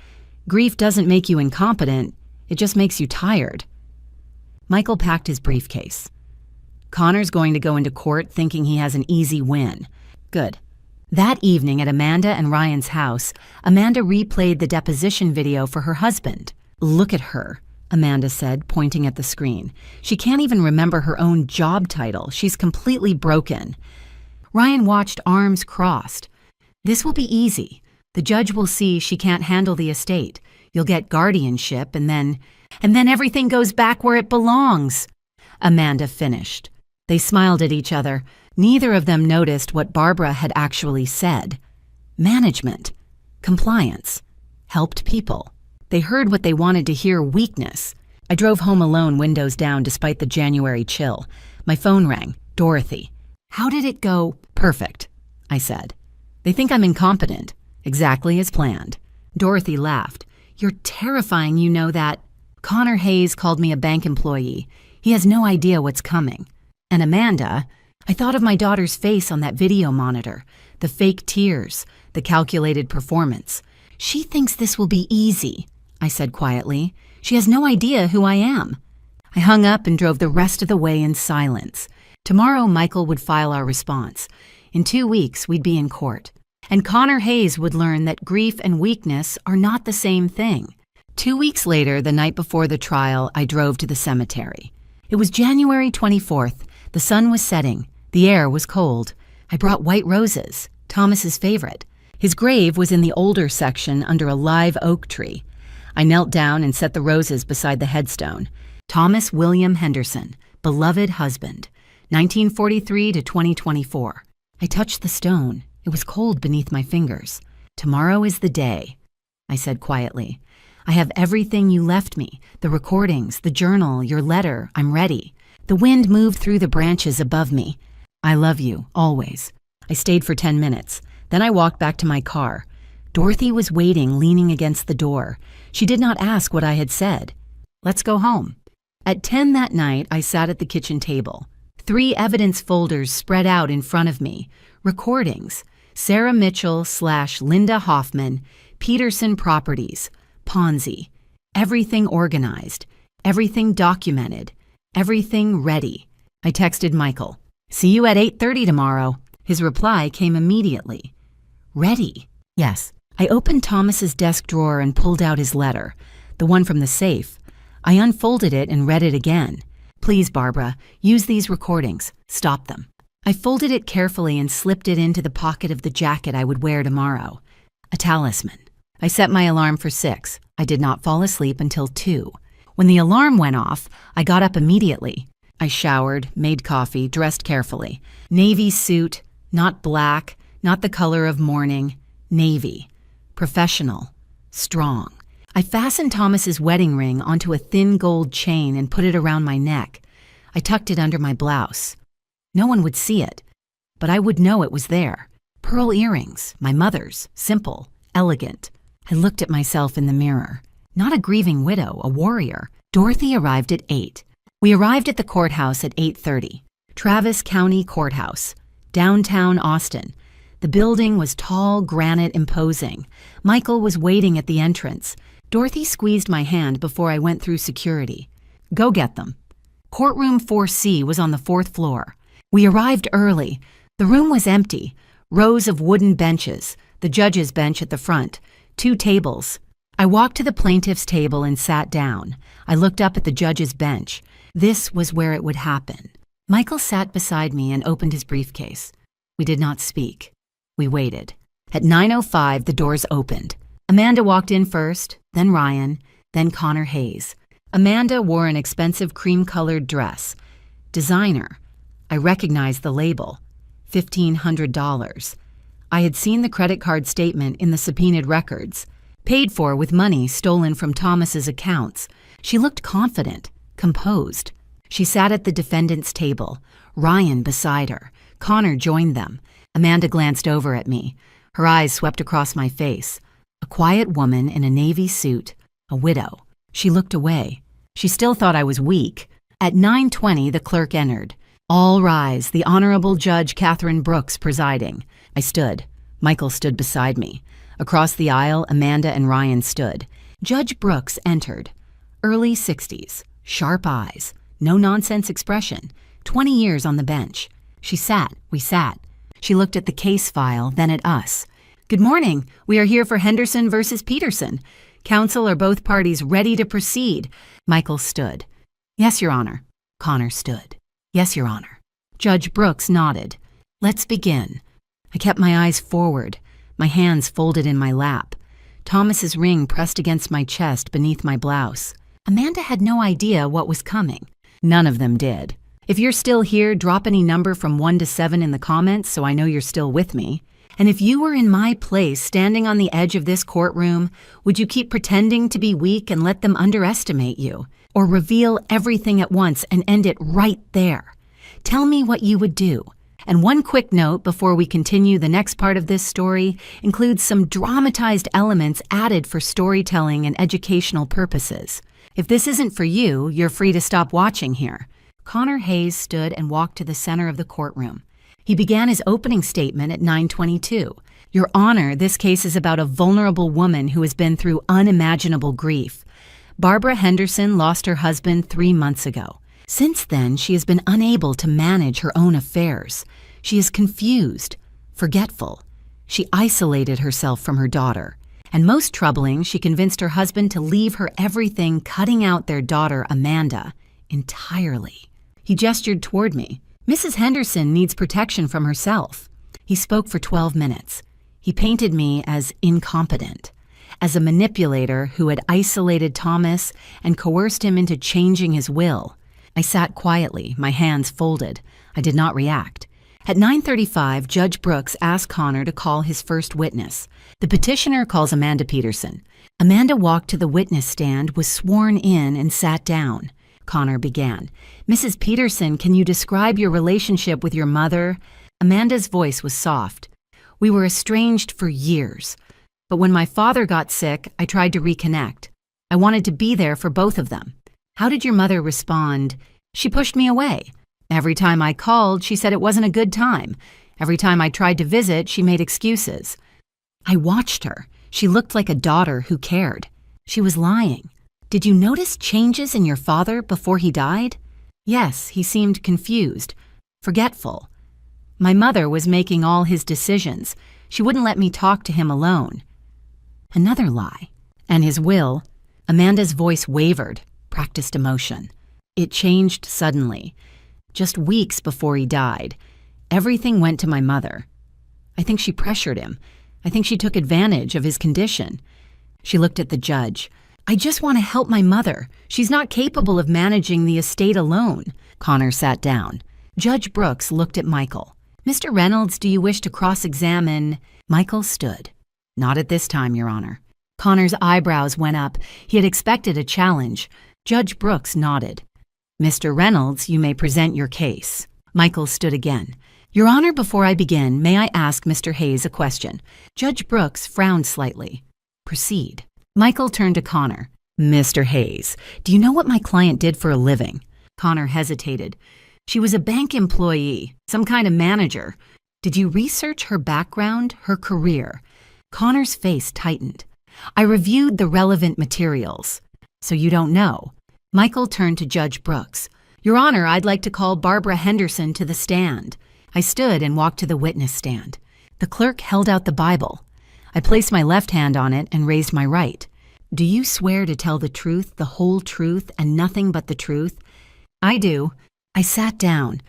Grief doesn't make you incompetent. It just makes you tired. Michael packed his briefcase. Connor's going to go into court thinking he has an easy win. Good. That evening at Amanda and Ryan's house, Amanda replayed the deposition video for her husband. "Look at her," Amanda said, pointing at the screen. "She can't even remember her own job title. She's completely broken." Ryan watched, arms crossed. "This will be easy. The judge will see she can't handle the estate. You'll get guardianship, and then everything goes back where it belongs," Amanda finished. They smiled at each other. Neither of them noticed what Barbara had actually said. Management, compliance, helped people. They heard what they wanted to hear: weakness. I drove home alone, windows down despite the January chill. My phone rang. Dorothy. "How did it go?" "Perfect," I said. "They think I'm incompetent." "Exactly as planned." Dorothy laughed. "You're terrifying, you know that." "Connor Hayes called me a bank employee. He has no idea what's coming." And Amanda, I thought of my daughter's face on that video monitor, the fake tears, the calculated performance. "She thinks this will be easy," I said quietly. "She has no idea who I am." I hung up and drove the rest of the way in silence. Tomorrow, Michael would file our response. In 2 weeks, we'd be in court. And Connor Hayes would learn that grief and weakness are not the same thing. 2 weeks later, the night before the trial, I drove to the cemetery. It was January 24th. The sun was setting. The air was cold. I brought white roses, Thomas's favorite. His grave was in the older section under a live oak tree. I knelt down and set the roses beside the headstone. Thomas William Henderson, beloved husband, 1943 to 2024. I touched the stone. It was cold beneath my fingers. "Tomorrow is the day," I said quietly. "I have everything you left me, the recordings, the journal, your letter. I'm ready." The wind moved through the branches above me. "I love you, always." I stayed for 10 minutes. Then I walked back to my car. Dorothy was waiting, leaning against the door. She did not ask what I had said. "Let's go home." At 10 that night, I sat at the kitchen table. 3 evidence folders spread out in front of me. Recordings. Sarah Mitchell / Linda Hoffman, Peterson Properties, Ponzi. Everything organized. Everything documented. Everything ready. I texted Michael. "See you at 8:30 tomorrow." His reply came immediately. "Ready?" "Yes." I opened Thomas's desk drawer and pulled out his letter, the one from the safe. I unfolded it and read it again. "Please, Barbara, use these recordings. Stop them." I folded it carefully and slipped it into the pocket of the jacket I would wear tomorrow. A talisman. I set my alarm for 6. I did not fall asleep until 2. When the alarm went off, I got up immediately. I showered, made coffee, dressed carefully. Navy suit, not black, not the color of mourning. Navy. Professional. Strong. I fastened Thomas's wedding ring onto a thin gold chain and put it around my neck. I tucked it under my blouse. No one would see it, but I would know it was there. Pearl earrings, my mother's, simple, elegant. I looked at myself in the mirror. Not a grieving widow, a warrior. Dorothy arrived at 8. We arrived at the courthouse at 8:30. Travis County Courthouse, downtown Austin. The building was tall, granite, imposing. Michael was waiting at the entrance. Dorothy squeezed my hand before I went through security. "Go get them." Courtroom 4C was on the 4th floor. We arrived early. The room was empty. Rows of wooden benches, the judge's bench at the front, 2 tables. I walked to the plaintiff's table and sat down. I looked up at the judge's bench. This was where it would happen. Michael sat beside me and opened his briefcase. We did not speak. We waited. At 9:05, the doors opened. Amanda walked in first, then Ryan, then Connor Hayes. Amanda wore an expensive cream-colored dress. Designer. I recognized the label. $1,500. I had seen the credit card statement in the subpoenaed records. Paid for with money stolen from Thomas's accounts. She looked confident, composed. She sat at the defendant's table. Ryan beside her. Connor joined them. Amanda glanced over at me. Her eyes swept across my face. A quiet woman in a navy suit, a widow. She looked away. She still thought I was weak. At 9:20, the clerk entered. "All rise, the Honorable Judge Catherine Brooks presiding." I stood. Michael stood beside me. Across the aisle, Amanda and Ryan stood. Judge Brooks entered. Early 60s, sharp eyes, no-nonsense expression, 20 years on the bench. She sat, we sat. She looked at the case file, then at us. "Good morning. We are here for Henderson versus Peterson. Counsel, are both parties ready to proceed?" Michael stood. "Yes, Your Honor." Connor stood. "Yes, Your Honor." Judge Brooks nodded. "Let's begin." I kept my eyes forward, my hands folded in my lap. Thomas's ring pressed against my chest beneath my blouse. Amanda had no idea what was coming. None of them did. If you're still here, drop any number from 1 to 7 in the comments so I know you're still with me. And if you were in my place standing on the edge of this courtroom, would you keep pretending to be weak and let them underestimate you? Or reveal everything at once and end it right there? Tell me what you would do. And one quick note before we continue, the next part of this story includes some dramatized elements added for storytelling and educational purposes. If this isn't for you, you're free to stop watching here. Connor Hayes stood and walked to the center of the courtroom. He began his opening statement at 9:22. "Your Honor, this case is about a vulnerable woman who has been through unimaginable grief. Barbara Henderson lost her husband 3 months ago. Since then, she has been unable to manage her own affairs. She is confused, forgetful. She isolated herself from her daughter. And most troubling, she convinced her husband to leave her everything, cutting out their daughter, Amanda, entirely." He gestured toward me. "Mrs. Henderson needs protection from herself." He spoke for 12 minutes. He painted me as incompetent, as a manipulator who had isolated Thomas and coerced him into changing his will. I sat quietly, my hands folded. I did not react. At 9:35, Judge Brooks asked Connor to call his first witness. The petitioner calls Amanda Peterson. Amanda walked to the witness stand, was sworn in, and sat down. Connor began. "Mrs. Peterson, can you describe your relationship with your mother?" Amanda's voice was soft. "We were estranged for years. But when my father got sick, I tried to reconnect. I wanted to be there for both of them." "How did your mother respond?" "She pushed me away. Every time I called, she said it wasn't a good time. Every time I tried to visit, she made excuses." I watched her. She looked like a daughter who cared. She was lying. "Did you notice changes in your father before he died?" "Yes, he seemed confused, forgetful. My mother was making all his decisions. She wouldn't let me talk to him alone." Another lie. "And his will?" Amanda's voice wavered, practiced emotion. "It changed suddenly. Just weeks before he died. Everything went to my mother. I think she pressured him. I think she took advantage of his condition." She looked at the judge. "I just want to help my mother. She's not capable of managing the estate alone." Connor sat down. Judge Brooks looked at Michael. "Mr. Reynolds, do you wish to cross-examine?" Michael stood. "Not at this time, Your Honor." Connor's eyebrows went up. He had expected a challenge. Judge Brooks nodded. "Mr. Reynolds, you may present your case." Michael stood again. "Your Honor, before I begin, may I ask Mr. Hayes a question?" Judge Brooks frowned slightly. "Proceed." Michael turned to Connor. "Mr. Hayes, do you know what my client did for a living?" Connor hesitated. "She was a bank employee, some kind of manager. Did you research her background, her career?" Connor's face tightened. "I reviewed the relevant materials. So you don't know." Michael turned to Judge Brooks. "Your Honor, I'd like to call Barbara Henderson to the stand." I stood and walked to the witness stand. The clerk held out the Bible. I placed my left hand on it and raised my right. "Do you swear to tell the truth, the whole truth, and nothing but the truth?" "I do." I sat down.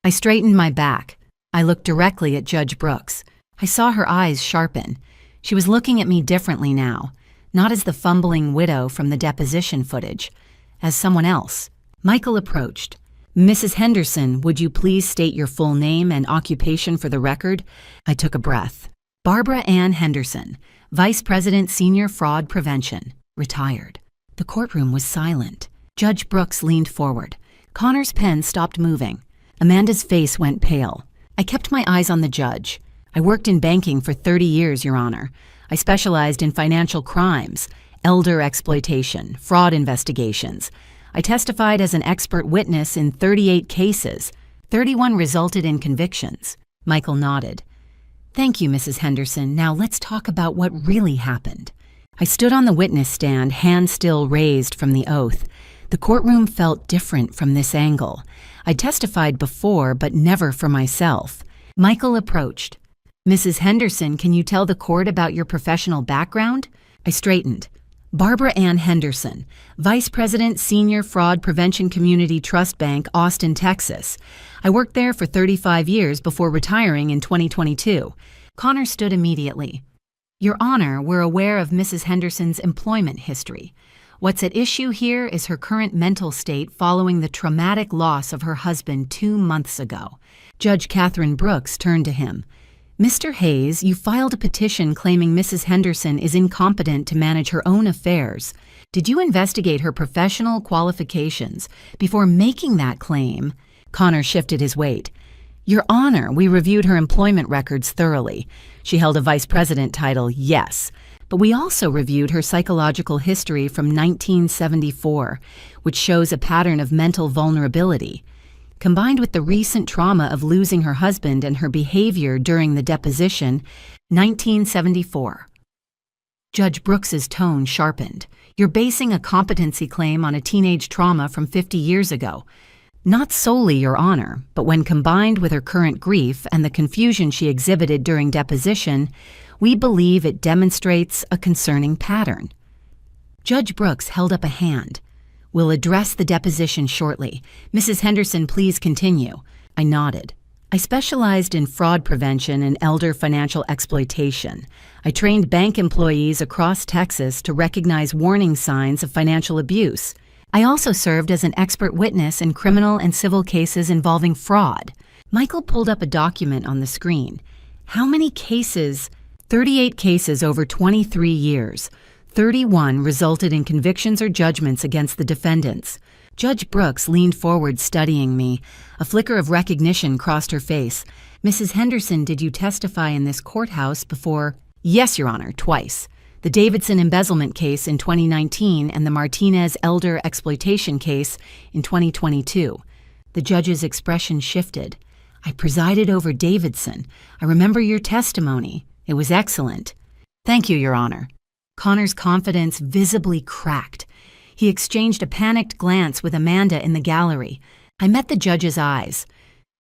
I straightened my back. I looked directly at Judge Brooks. I saw her eyes sharpen. She was looking at me differently now, not as the fumbling widow from the deposition footage, as someone else. Michael approached. "Mrs. Henderson, would you please state your full name and occupation for the record?" I took a breath. "Barbara Ann Henderson, Vice President, Senior Fraud Prevention, retired." The courtroom was silent. Judge Brooks leaned forward. Connor's pen stopped moving. Amanda's face went pale. I kept my eyes on the judge. "I worked in banking for 30 years, Your Honor. I specialized in financial crimes, elder exploitation, fraud investigations. I testified as an expert witness in 38 cases. 31 resulted in convictions." Michael nodded. "Thank you, Mrs. Henderson. Now let's talk about what really happened." I stood on the witness stand, hands still raised from the oath. The courtroom felt different from this angle. I testified before, but never for myself. Michael approached. Mrs. Henderson, can you tell the court about your professional background? I straightened. Barbara Ann Henderson, Vice President, Senior Fraud Prevention Community Trust Bank, Austin, Texas. I worked there for 35 years before retiring in 2022. Connor stood immediately. Your Honor, we're aware of Mrs. Henderson's employment history. What's at issue here is her current mental state following the traumatic loss of her husband 2 months ago. Judge Catherine Brooks turned to him. Mr. Hayes, you filed a petition claiming Mrs. Henderson is incompetent to manage her own affairs. Did you investigate her professional qualifications before making that claim? Connor shifted his weight. Your Honor, we reviewed her employment records thoroughly. She held a vice president title, yes, but we also reviewed her psychological history from 1974, which shows a pattern of mental vulnerability. Combined with the recent trauma of losing her husband and her behavior during the deposition, 1974. Judge Brooks's tone sharpened. You're basing a competency claim on a teenage trauma from 50 years ago. Not solely, Your Honor, but when combined with her current grief and the confusion she exhibited during deposition, we believe it demonstrates a concerning pattern. Judge Brooks held up a hand. We'll address the deposition shortly. Mrs. Henderson, please continue. I nodded. I specialized in fraud prevention and elder financial exploitation. I trained bank employees across Texas to recognize warning signs of financial abuse. I also served as an expert witness in criminal and civil cases involving fraud. Michael pulled up a document on the screen. How many cases? 38 cases over 23 years. 31 resulted in convictions or judgments against the defendants. Judge Brooks leaned forward, studying me. A flicker of recognition crossed her face. Mrs. Henderson, did you testify in this courthouse before? Yes, Your Honor, twice. The Davidson embezzlement case in 2019 and the Martinez elder exploitation case in 2022. The judge's expression shifted. I presided over Davidson. I remember your testimony. It was excellent. Thank you, Your Honor. Connor's confidence visibly cracked. He exchanged a panicked glance with Amanda in the gallery. I met the judge's eyes.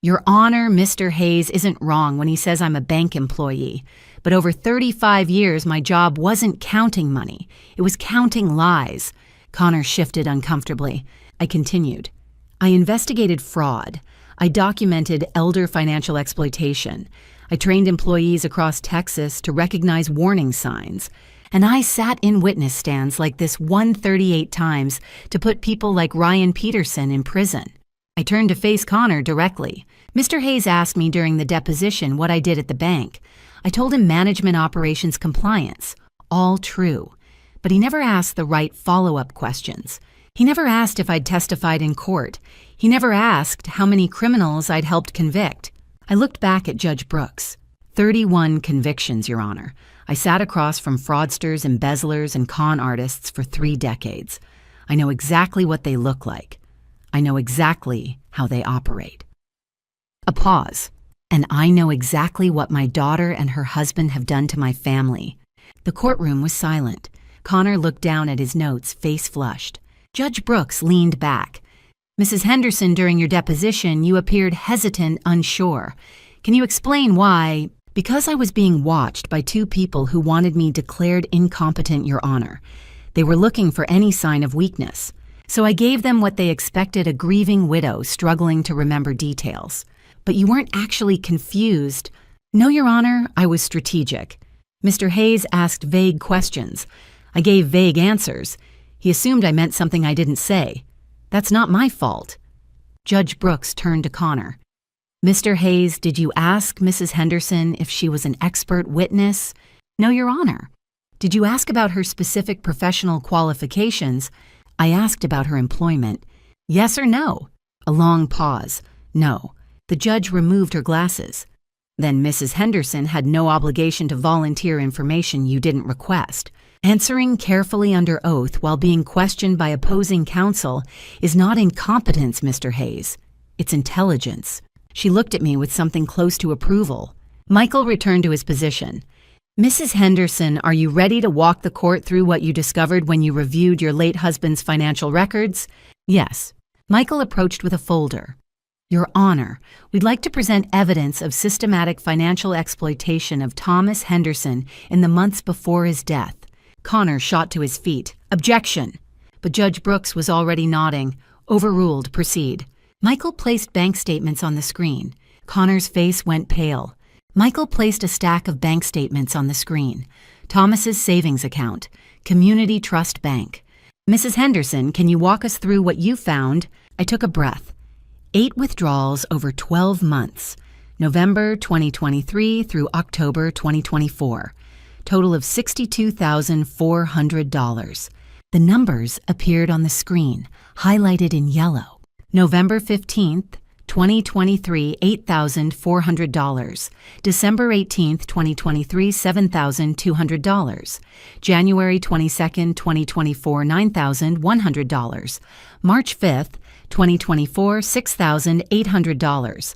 Your Honor, Mr. Hayes isn't wrong when he says I'm a bank employee. But over 35 years, my job wasn't counting money. It was counting lies. Connor shifted uncomfortably. I continued. I investigated fraud. I documented elder financial exploitation. I trained employees across Texas to recognize warning signs. And I sat in witness stands like this 138 times to put people like Ryan Peterson in prison. I turned to face Connor directly. Mr. Hayes asked me during the deposition what I did at the bank. I told him management operations compliance. All true. But he never asked the right follow-up questions. He never asked if I'd testified in court. He never asked how many criminals I'd helped convict. I looked back at Judge Brooks. 31 convictions, Your Honor. I sat across from fraudsters, embezzlers, and con artists for 3 decades. I know exactly what they look like. I know exactly how they operate. A pause. And I know exactly what my daughter and her husband have done to my family. The courtroom was silent. Connor looked down at his notes, face flushed. Judge Brooks leaned back. Mrs. Henderson, during your deposition, you appeared hesitant, unsure. Can you explain why? Because I was being watched by 2 people who wanted me declared incompetent, Your Honor. They were looking for any sign of weakness. So I gave them what they expected a grieving widow struggling to remember details. But you weren't actually confused. No, Your Honor, I was strategic. Mr. Hayes asked vague questions. I gave vague answers. He assumed I meant something I didn't say. That's not my fault. Judge Brooks turned to Connor. Mr. Hayes, did you ask Mrs. Henderson if she was an expert witness? No, Your Honor. Did you ask about her specific professional qualifications? I asked about her employment. Yes or no? A long pause. No. The judge removed her glasses. Then Mrs. Henderson had no obligation to volunteer information you didn't request. Answering carefully under oath while being questioned by opposing counsel is not incompetence, Mr. Hayes. It's intelligence. She looked at me with something close to approval. Michael returned to his position. Mrs. Henderson, are you ready to walk the court through what you discovered when you reviewed your late husband's financial records? Yes. Michael approached with a folder. Your Honor, we'd like to present evidence of systematic financial exploitation of Thomas Henderson in the months before his death. Connor shot to his feet. Objection! But Judge Brooks was already nodding. Overruled. Proceed. Michael placed bank statements on the screen. Connor's face went pale. Michael placed a stack of bank statements on the screen. Thomas's savings account. Community Trust Bank. Mrs. Henderson, can you walk us through what you found? I took a breath. 8 withdrawals over 12 months. November 2023 through October 2024. Total of $62,400. The numbers appeared on the screen, highlighted in yellow. November 15th, 2023, $8,400. December 18th, 2023, $7,200. January 22nd, 2024, $9,100. March 5th, 2024, $6,800.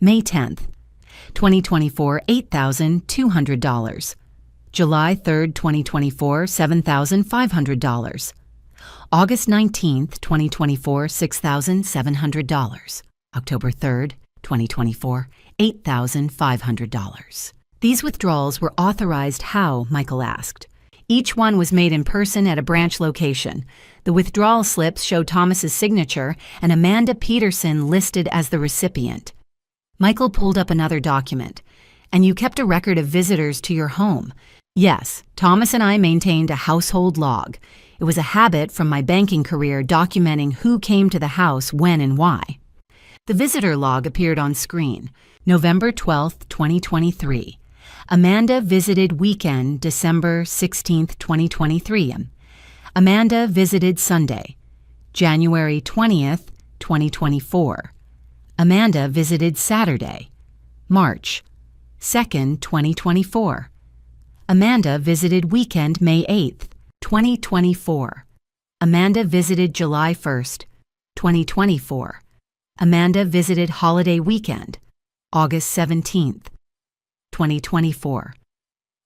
May 10th, 2024, $8,200. July 3rd, 2024, $7,500. August 19th, 2024, $6,700. October 3rd, 2024, $8,500. These withdrawals were authorized how? Michael asked. Each one was made in person at a branch location. The withdrawal slips show Thomas's signature and Amanda Peterson listed as the recipient. Michael pulled up another document. And you kept a record of visitors to your home. Yes, Thomas and I maintained a household log. It was a habit from my banking career documenting who came to the house, when, and why. The visitor log appeared on screen. November 12th, 2023. Amanda visited weekend, December 16th, 2023. Amanda visited Sunday, January 20th, 2024. Amanda visited Saturday, March 2nd, 2024. Amanda visited weekend, May 8th, 2024. Amanda visited July 1st, 2024. Amanda visited holiday weekend, August 17th, 2024.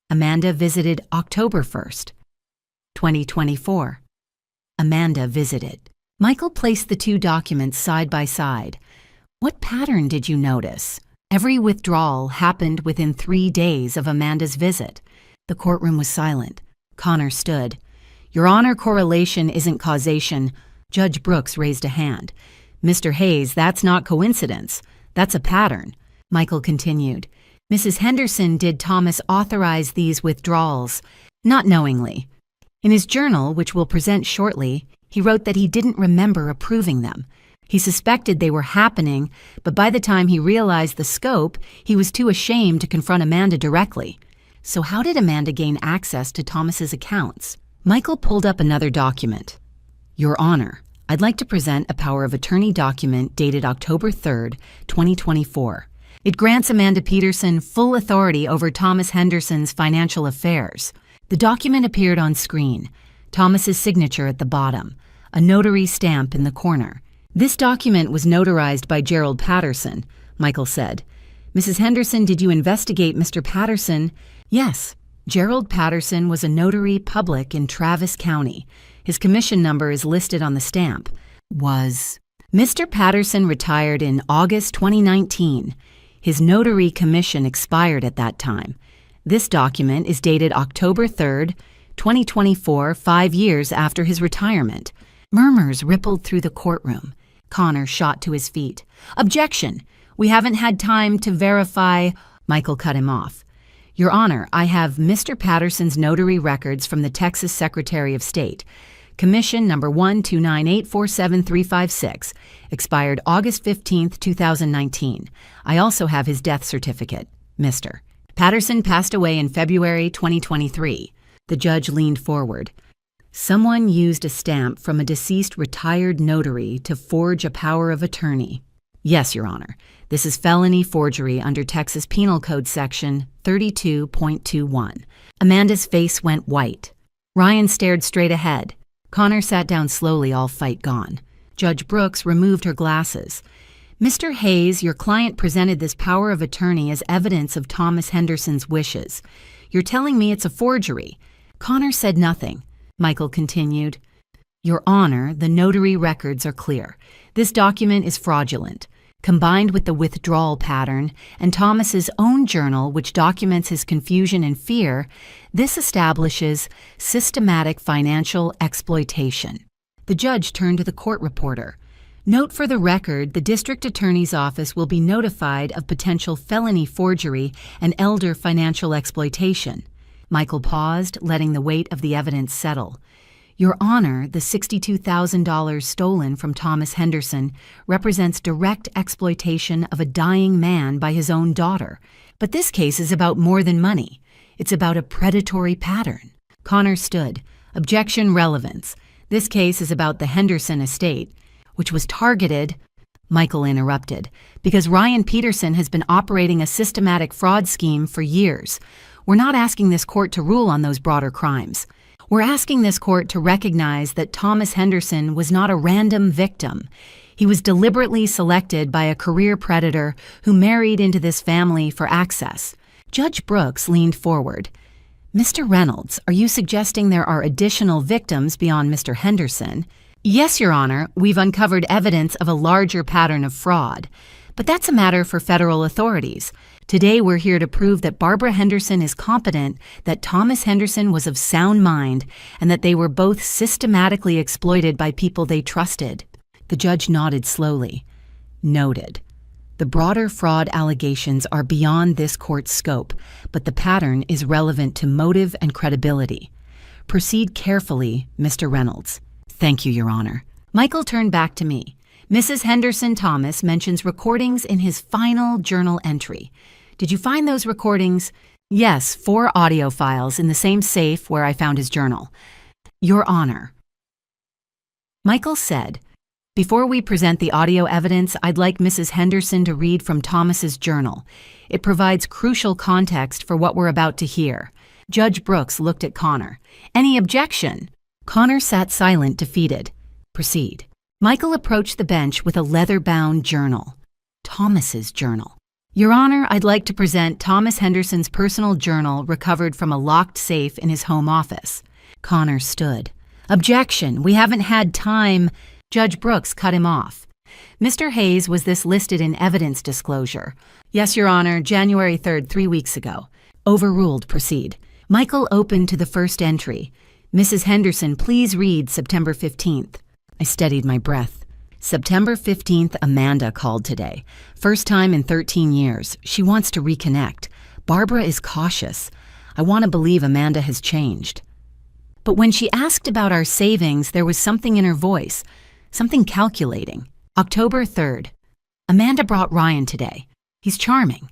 Amanda visited October 1st, 2024. Amanda visited. Michael placed the two documents side by side. What pattern did you notice? Every withdrawal happened within 3 days of Amanda's visit. The courtroom was silent. Connor stood. Your Honor, correlation isn't causation. Judge Brooks raised a hand. Mr. Hayes, that's not coincidence. That's a pattern. Michael continued. Mrs. Henderson, did Thomas authorize these withdrawals? Not knowingly. In his journal, which we'll present shortly, he wrote that he didn't remember approving them. He suspected they were happening, but by the time he realized the scope, he was too ashamed to confront Amanda directly. So how did Amanda gain access to Thomas's accounts? Michael pulled up another document. Your Honor, I'd like to present a power of attorney document dated October 3rd, 2024. It grants Amanda Peterson full authority over Thomas Henderson's financial affairs. The document appeared on screen. Thomas's signature at the bottom, a notary stamp in the corner. This document was notarized by Gerald Patterson, Michael said. Mrs. Henderson, did you investigate Mr. Patterson? Yes. Gerald Patterson was a notary public in Travis County. His commission number is listed on the stamp. Mr. Patterson retired in August 2019. His notary commission expired at that time. This document is dated October 3rd, 2024, 5 years after his retirement. Murmurs rippled through the courtroom. Connor shot to his feet. Objection! We haven't had time to verify. Michael cut him off. Your Honor, I have Mr. Patterson's notary records from the Texas Secretary of State. Commission number 129847356, expired August 15, 2019. I also have his death certificate. Mr. Patterson passed away in February 2023. The judge leaned forward. Someone used a stamp from a deceased retired notary to forge a power of attorney. Yes, Your Honor. This is felony forgery under Texas Penal Code Section 32.21. Amanda's face went white. Ryan stared straight ahead. Connor sat down slowly, all fight gone. Judge Brooks removed her glasses. Mr. Hayes, your client presented this power of attorney as evidence of Thomas Henderson's wishes. You're telling me it's a forgery. Connor said nothing. Michael continued. Your Honor, the notary records are clear. This document is fraudulent. Combined with the withdrawal pattern and Thomas's own journal, which documents his confusion and fear, this establishes systematic financial exploitation. The judge turned to the court reporter. Note for the record, the district attorney's office will be notified of potential felony forgery and elder financial exploitation. Michael paused, letting the weight of the evidence settle. Your Honor, the $62,000 stolen from Thomas Henderson represents direct exploitation of a dying man by his own daughter. But this case is about more than money. It's about a predatory pattern. Connor stood. Objection relevance. This case is about the Henderson estate, which was targeted, Michael interrupted, because Ryan Peterson has been operating a systematic fraud scheme for years. We're not asking this court to rule on those broader crimes. We're asking this court to recognize that Thomas Henderson was not a random victim. He was deliberately selected by a career predator who married into this family for access. Judge Brooks leaned forward. Mr. Reynolds, are you suggesting there are additional victims beyond Mr. Henderson? Yes, Your Honor, we've uncovered evidence of a larger pattern of fraud. But that's a matter for federal authorities. Today we're here to prove that Barbara Henderson is competent, that Thomas Henderson was of sound mind, and that they were both systematically exploited by people they trusted. The judge nodded slowly. Noted. The broader fraud allegations are beyond this court's scope, but the pattern is relevant to motive and credibility. Proceed carefully, Mr. Reynolds. Thank you, Your Honor. Michael turned back to me. Mrs. Henderson Thomas mentions recordings in his final journal entry. Did you find those recordings? Yes, 4 audio files in the same safe where I found his journal. Your Honor. Michael said, before we present the audio evidence, I'd like Mrs. Henderson to read from Thomas's journal. It provides crucial context for what we're about to hear. Judge Brooks looked at Connor. Any objection? Connor sat silent, defeated. Proceed. Michael approached the bench with a leather-bound journal. Thomas's journal. Your Honor, I'd like to present Thomas Henderson's personal journal recovered from a locked safe in his home office. Connor stood. Objection, we haven't had time. Judge Brooks cut him off. Mr. Hayes, was this listed in evidence disclosure? Yes, Your Honor, January 3rd, 3 weeks ago. Overruled, proceed. Michael opened to the first entry. Mrs. Henderson, please read September 15th. I steadied my breath. September 15th, Amanda called today. First time in 13 years. She wants to reconnect. Barbara is cautious. I want to believe Amanda has changed. But when she asked about our savings, there was something in her voice, something calculating. October 3rd. Amanda brought Ryan today. He's charming.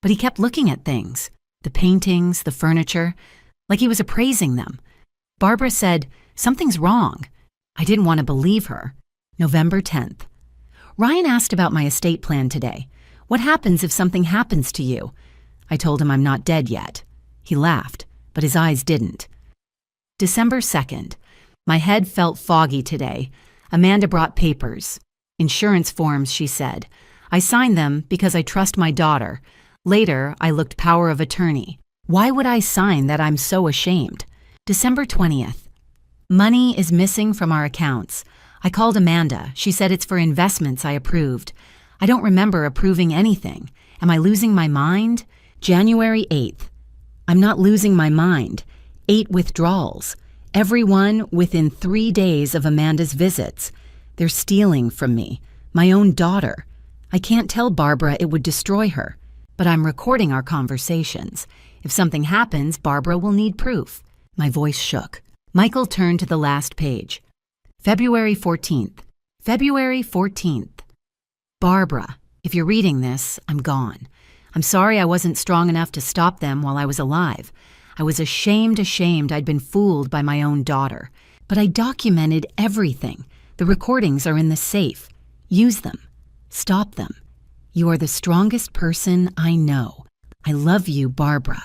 But he kept looking at things. The paintings, the furniture, like he was appraising them. Barbara said, something's wrong. I didn't want to believe her. November 10th. Ryan asked about my estate plan today. What happens if something happens to you? I told him I'm not dead yet. He laughed, but his eyes didn't. December 2nd. My head felt foggy today. Amanda brought papers. Insurance forms, she said. I signed them because I trust my daughter. Later, I looked power of attorney. Why would I sign that? I'm so ashamed? December 20th. Money is missing from our accounts. I called Amanda. She said it's for investments I approved. I don't remember approving anything. Am I losing my mind? January 8th. I'm not losing my mind. 8 withdrawals. Every one within 3 days of Amanda's visits. They're stealing from me. My own daughter. I can't tell Barbara, it would destroy her. But I'm recording our conversations. If something happens, Barbara will need proof. My voice shook. Michael turned to the last page. February 14th. February 14th. Barbara, if you're reading this, I'm gone. I'm sorry I wasn't strong enough to stop them while I was alive. I was ashamed I'd been fooled by my own daughter. But I documented everything. The recordings are in the safe. Use them. Stop them. You are the strongest person I know. I love you, Barbara.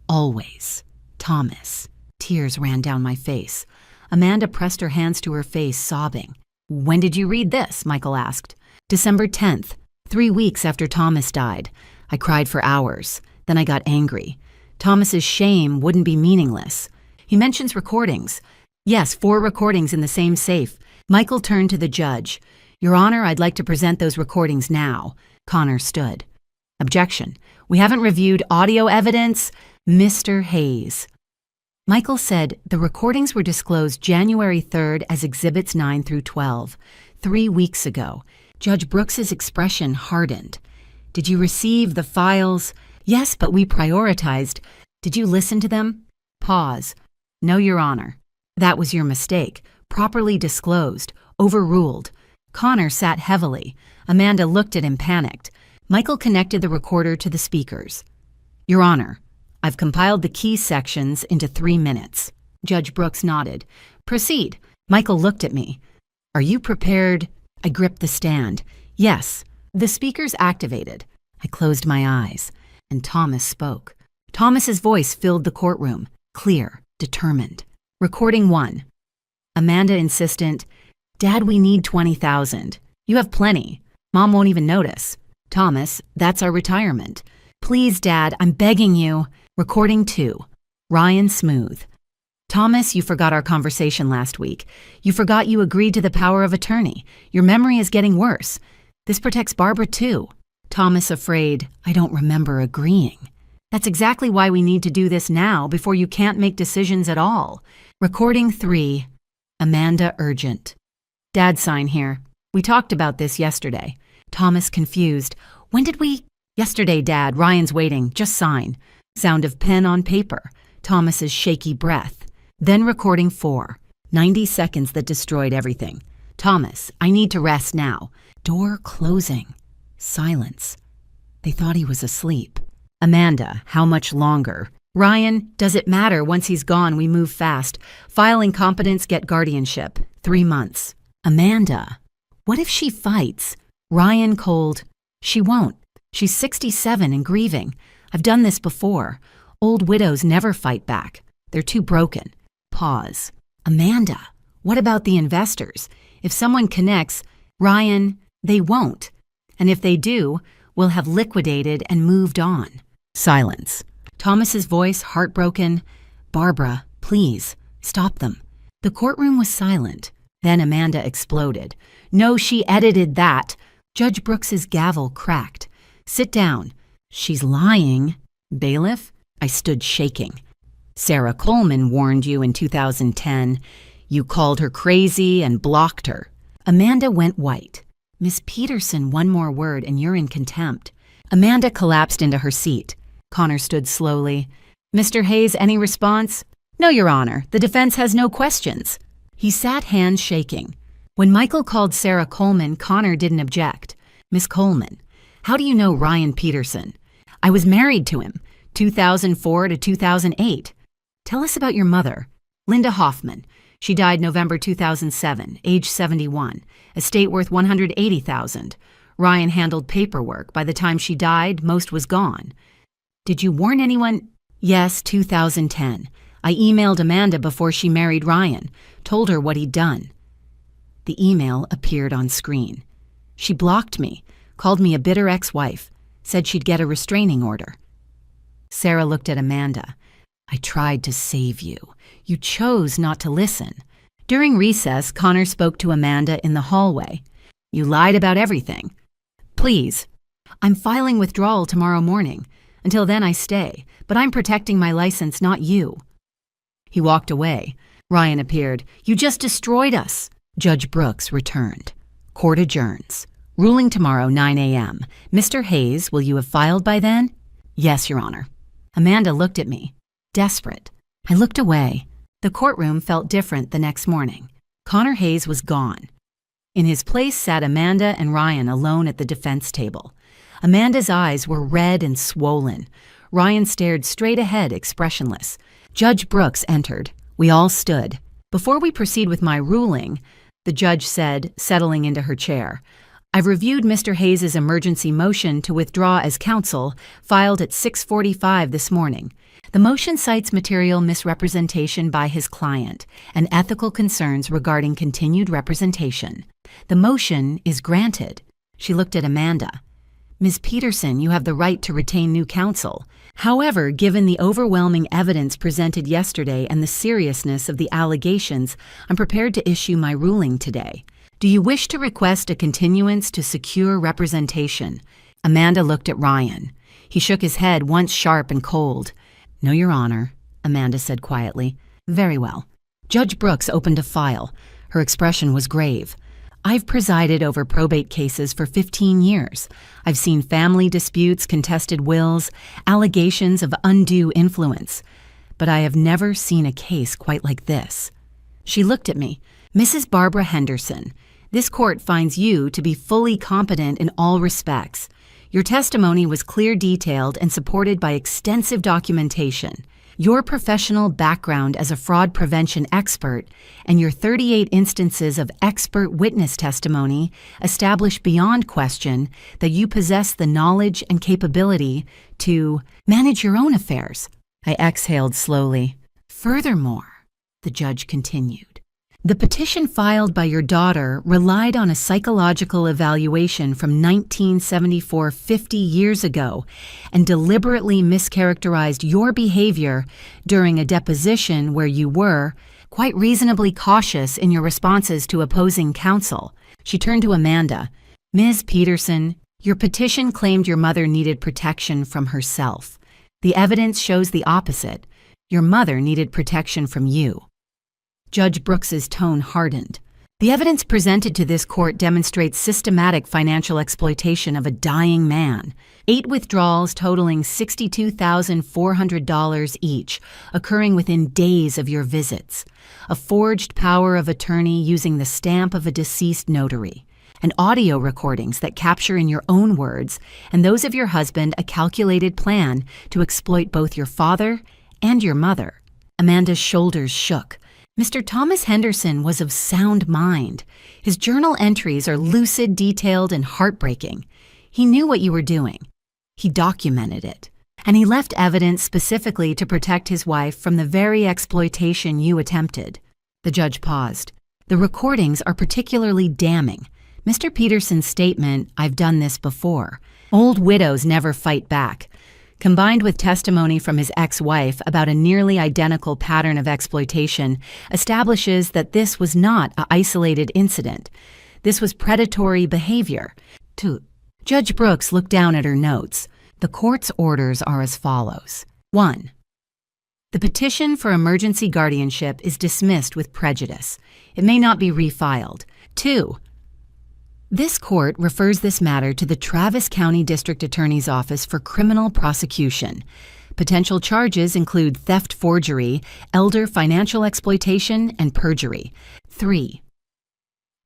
Always. Thomas. Tears ran down my face. Amanda pressed her hands to her face, sobbing. When did you read this? Michael asked. December 10th, 3 weeks after Thomas died. I cried for hours. Then I got angry. Thomas's shame wouldn't be meaningless. He mentions recordings. Yes, 4 recordings in the same safe. Michael turned to the judge. Your Honor, I'd like to present those recordings now. Connor stood. Objection. We haven't reviewed audio evidence. Mr. Hayes. Michael said the recordings were disclosed January 3rd as Exhibits 9 through 12, 3 weeks ago. Judge Brooks's expression hardened. Did you receive the files? Yes, but we prioritized. Did you listen to them? Pause. No, Your Honor. That was your mistake. Properly disclosed. Overruled. Connor sat heavily. Amanda looked at him panicked. Michael connected the recorder to the speakers. Your Honor, I've compiled the key sections into 3 minutes. Judge Brooks nodded. Proceed. Michael looked at me. Are you prepared? I gripped the stand. Yes. The speakers activated. I closed my eyes, and Thomas spoke. Thomas's voice filled the courtroom, clear, determined. Recording 1. Amanda insistent. Dad, we need $20,000. You have plenty. Mom won't even notice. Thomas, that's our retirement. Please, Dad, I'm begging you. Recording 2. Ryan smooth. Thomas, you forgot our conversation last week. You forgot you agreed to the power of attorney. Your memory is getting worse. This protects Barbara too. Thomas afraid, I don't remember agreeing. That's exactly why we need to do this now before you can't make decisions at all. Recording 3. Amanda urgent. Dad sign here. We talked about this yesterday. Thomas confused. When did we? Yesterday, Dad. Ryan's waiting. Just sign. Sound of pen on paper. Thomas's shaky breath. Then recording 4. 90 seconds that destroyed everything. Thomas, I need to rest now. Door closing. Silence. They thought he was asleep. Amanda, how much longer? Ryan, does it matter? Once he's gone, we move fast. File incompetence, get guardianship. 3 months. Amanda, what if she fights? Ryan cold. She won't. She's 67 and grieving. I've done this before. Old widows never fight back. They're too broken. Pause. Amanda, what about the investors? If someone connects, Ryan, they won't. And if they do, we'll have liquidated and moved on. Silence. Thomas's voice heartbroken. Barbara, please, stop them. The courtroom was silent. Then Amanda exploded. No, she edited that. Judge Brooks's gavel cracked. Sit down. She's lying. Bailiff? I stood shaking. Sarah Coleman warned you in 2010. You called her crazy and blocked her. Amanda went white. Miss Peterson, one more word and you're in contempt. Amanda collapsed into her seat. Connor stood slowly. Mr. Hayes, any response? No, Your Honor. The defense has no questions. He sat hands shaking. When Michael called Sarah Coleman, Connor didn't object. Miss Coleman, how do you know Ryan Peterson? I was married to him, 2004 to 2008. Tell us about your mother. Linda Hoffman. She died November 2007, age 71. Estate worth $180,000. Ryan handled paperwork. By the time she died, most was gone. Did you warn anyone? Yes, 2010. I emailed Amanda before she married Ryan, told her what he'd done. The email appeared on screen. She blocked me, called me a bitter ex-wife, said she'd get a restraining order. Sarah looked at Amanda. I tried to save you. You chose not to listen. During recess, Connor spoke to Amanda in the hallway. You lied about everything. Please. I'm filing withdrawal tomorrow morning. Until then, I stay, but I'm protecting my license, not you. He walked away. Ryan appeared. You just destroyed us. Judge Brooks returned. Court adjourns. Ruling tomorrow, 9 a.m. Mr. Hayes, will you have filed by then? Yes, Your Honor. Amanda looked at me, desperate. I looked away. The courtroom felt different the next morning. Connor Hayes was gone. In his place sat Amanda and Ryan alone at the defense table. Amanda's eyes were red and swollen. Ryan stared straight ahead, expressionless. Judge Brooks entered. We all stood. Before we proceed with my ruling, the judge said, settling into her chair, I've reviewed Mr. Hayes' emergency motion to withdraw as counsel, filed at 6:45 this morning. The motion cites material misrepresentation by his client and ethical concerns regarding continued representation. The motion is granted. She looked at Amanda. Ms. Peterson, you have the right to retain new counsel. However, given the overwhelming evidence presented yesterday and the seriousness of the allegations, I'm prepared to issue my ruling today. Do you wish to request a continuance to secure representation? Amanda looked at Ryan. He shook his head, once sharp and cold. No, Your Honor, Amanda said quietly. Very well. Judge Brooks opened a file. Her expression was grave. I've presided over probate cases for 15 years. I've seen family disputes, contested wills, allegations of undue influence. But I have never seen a case quite like this. She looked at me. Mrs. Barbara Henderson, this court finds you to be fully competent in all respects. Your testimony was clear, detailed, and supported by extensive documentation. Your professional background as a fraud prevention expert and your 38 instances of expert witness testimony establish beyond question that you possess the knowledge and capability to manage your own affairs. I exhaled slowly. Furthermore, the judge continued, the petition filed by your daughter relied on a psychological evaluation from 1974, 50 years ago, and deliberately mischaracterized your behavior during a deposition where you were quite reasonably cautious in your responses to opposing counsel. She turned to Amanda. Ms. Peterson, your petition claimed your mother needed protection from herself. The evidence shows the opposite. Your mother needed protection from you. Judge Brooks's tone hardened. The evidence presented to this court demonstrates systematic financial exploitation of a dying man. 8 withdrawals totaling $62,400 each, occurring within days of your visits. A forged power of attorney using the stamp of a deceased notary. And audio recordings that capture in your own words and those of your husband a calculated plan to exploit both your father and your mother. Amanda's shoulders shook. Mr. Thomas Henderson was of sound mind. His journal entries are lucid, detailed, and heartbreaking. He knew what you were doing. He documented it. And he left evidence specifically to protect his wife from the very exploitation you attempted. The judge paused. The recordings are particularly damning. Mr. Peterson's statement, I've done this before. Old widows never fight back. Combined with testimony from his ex-wife about a nearly identical pattern of exploitation, establishes that this was not an isolated incident. This was predatory behavior. Judge Brooks looked down at her notes. The court's orders are as follows. 1. The petition for emergency guardianship is dismissed with prejudice. It may not be refiled. 2. This court refers this matter to the Travis County District Attorney's Office for criminal prosecution. Potential charges include theft, forgery, elder financial exploitation, and perjury. 3.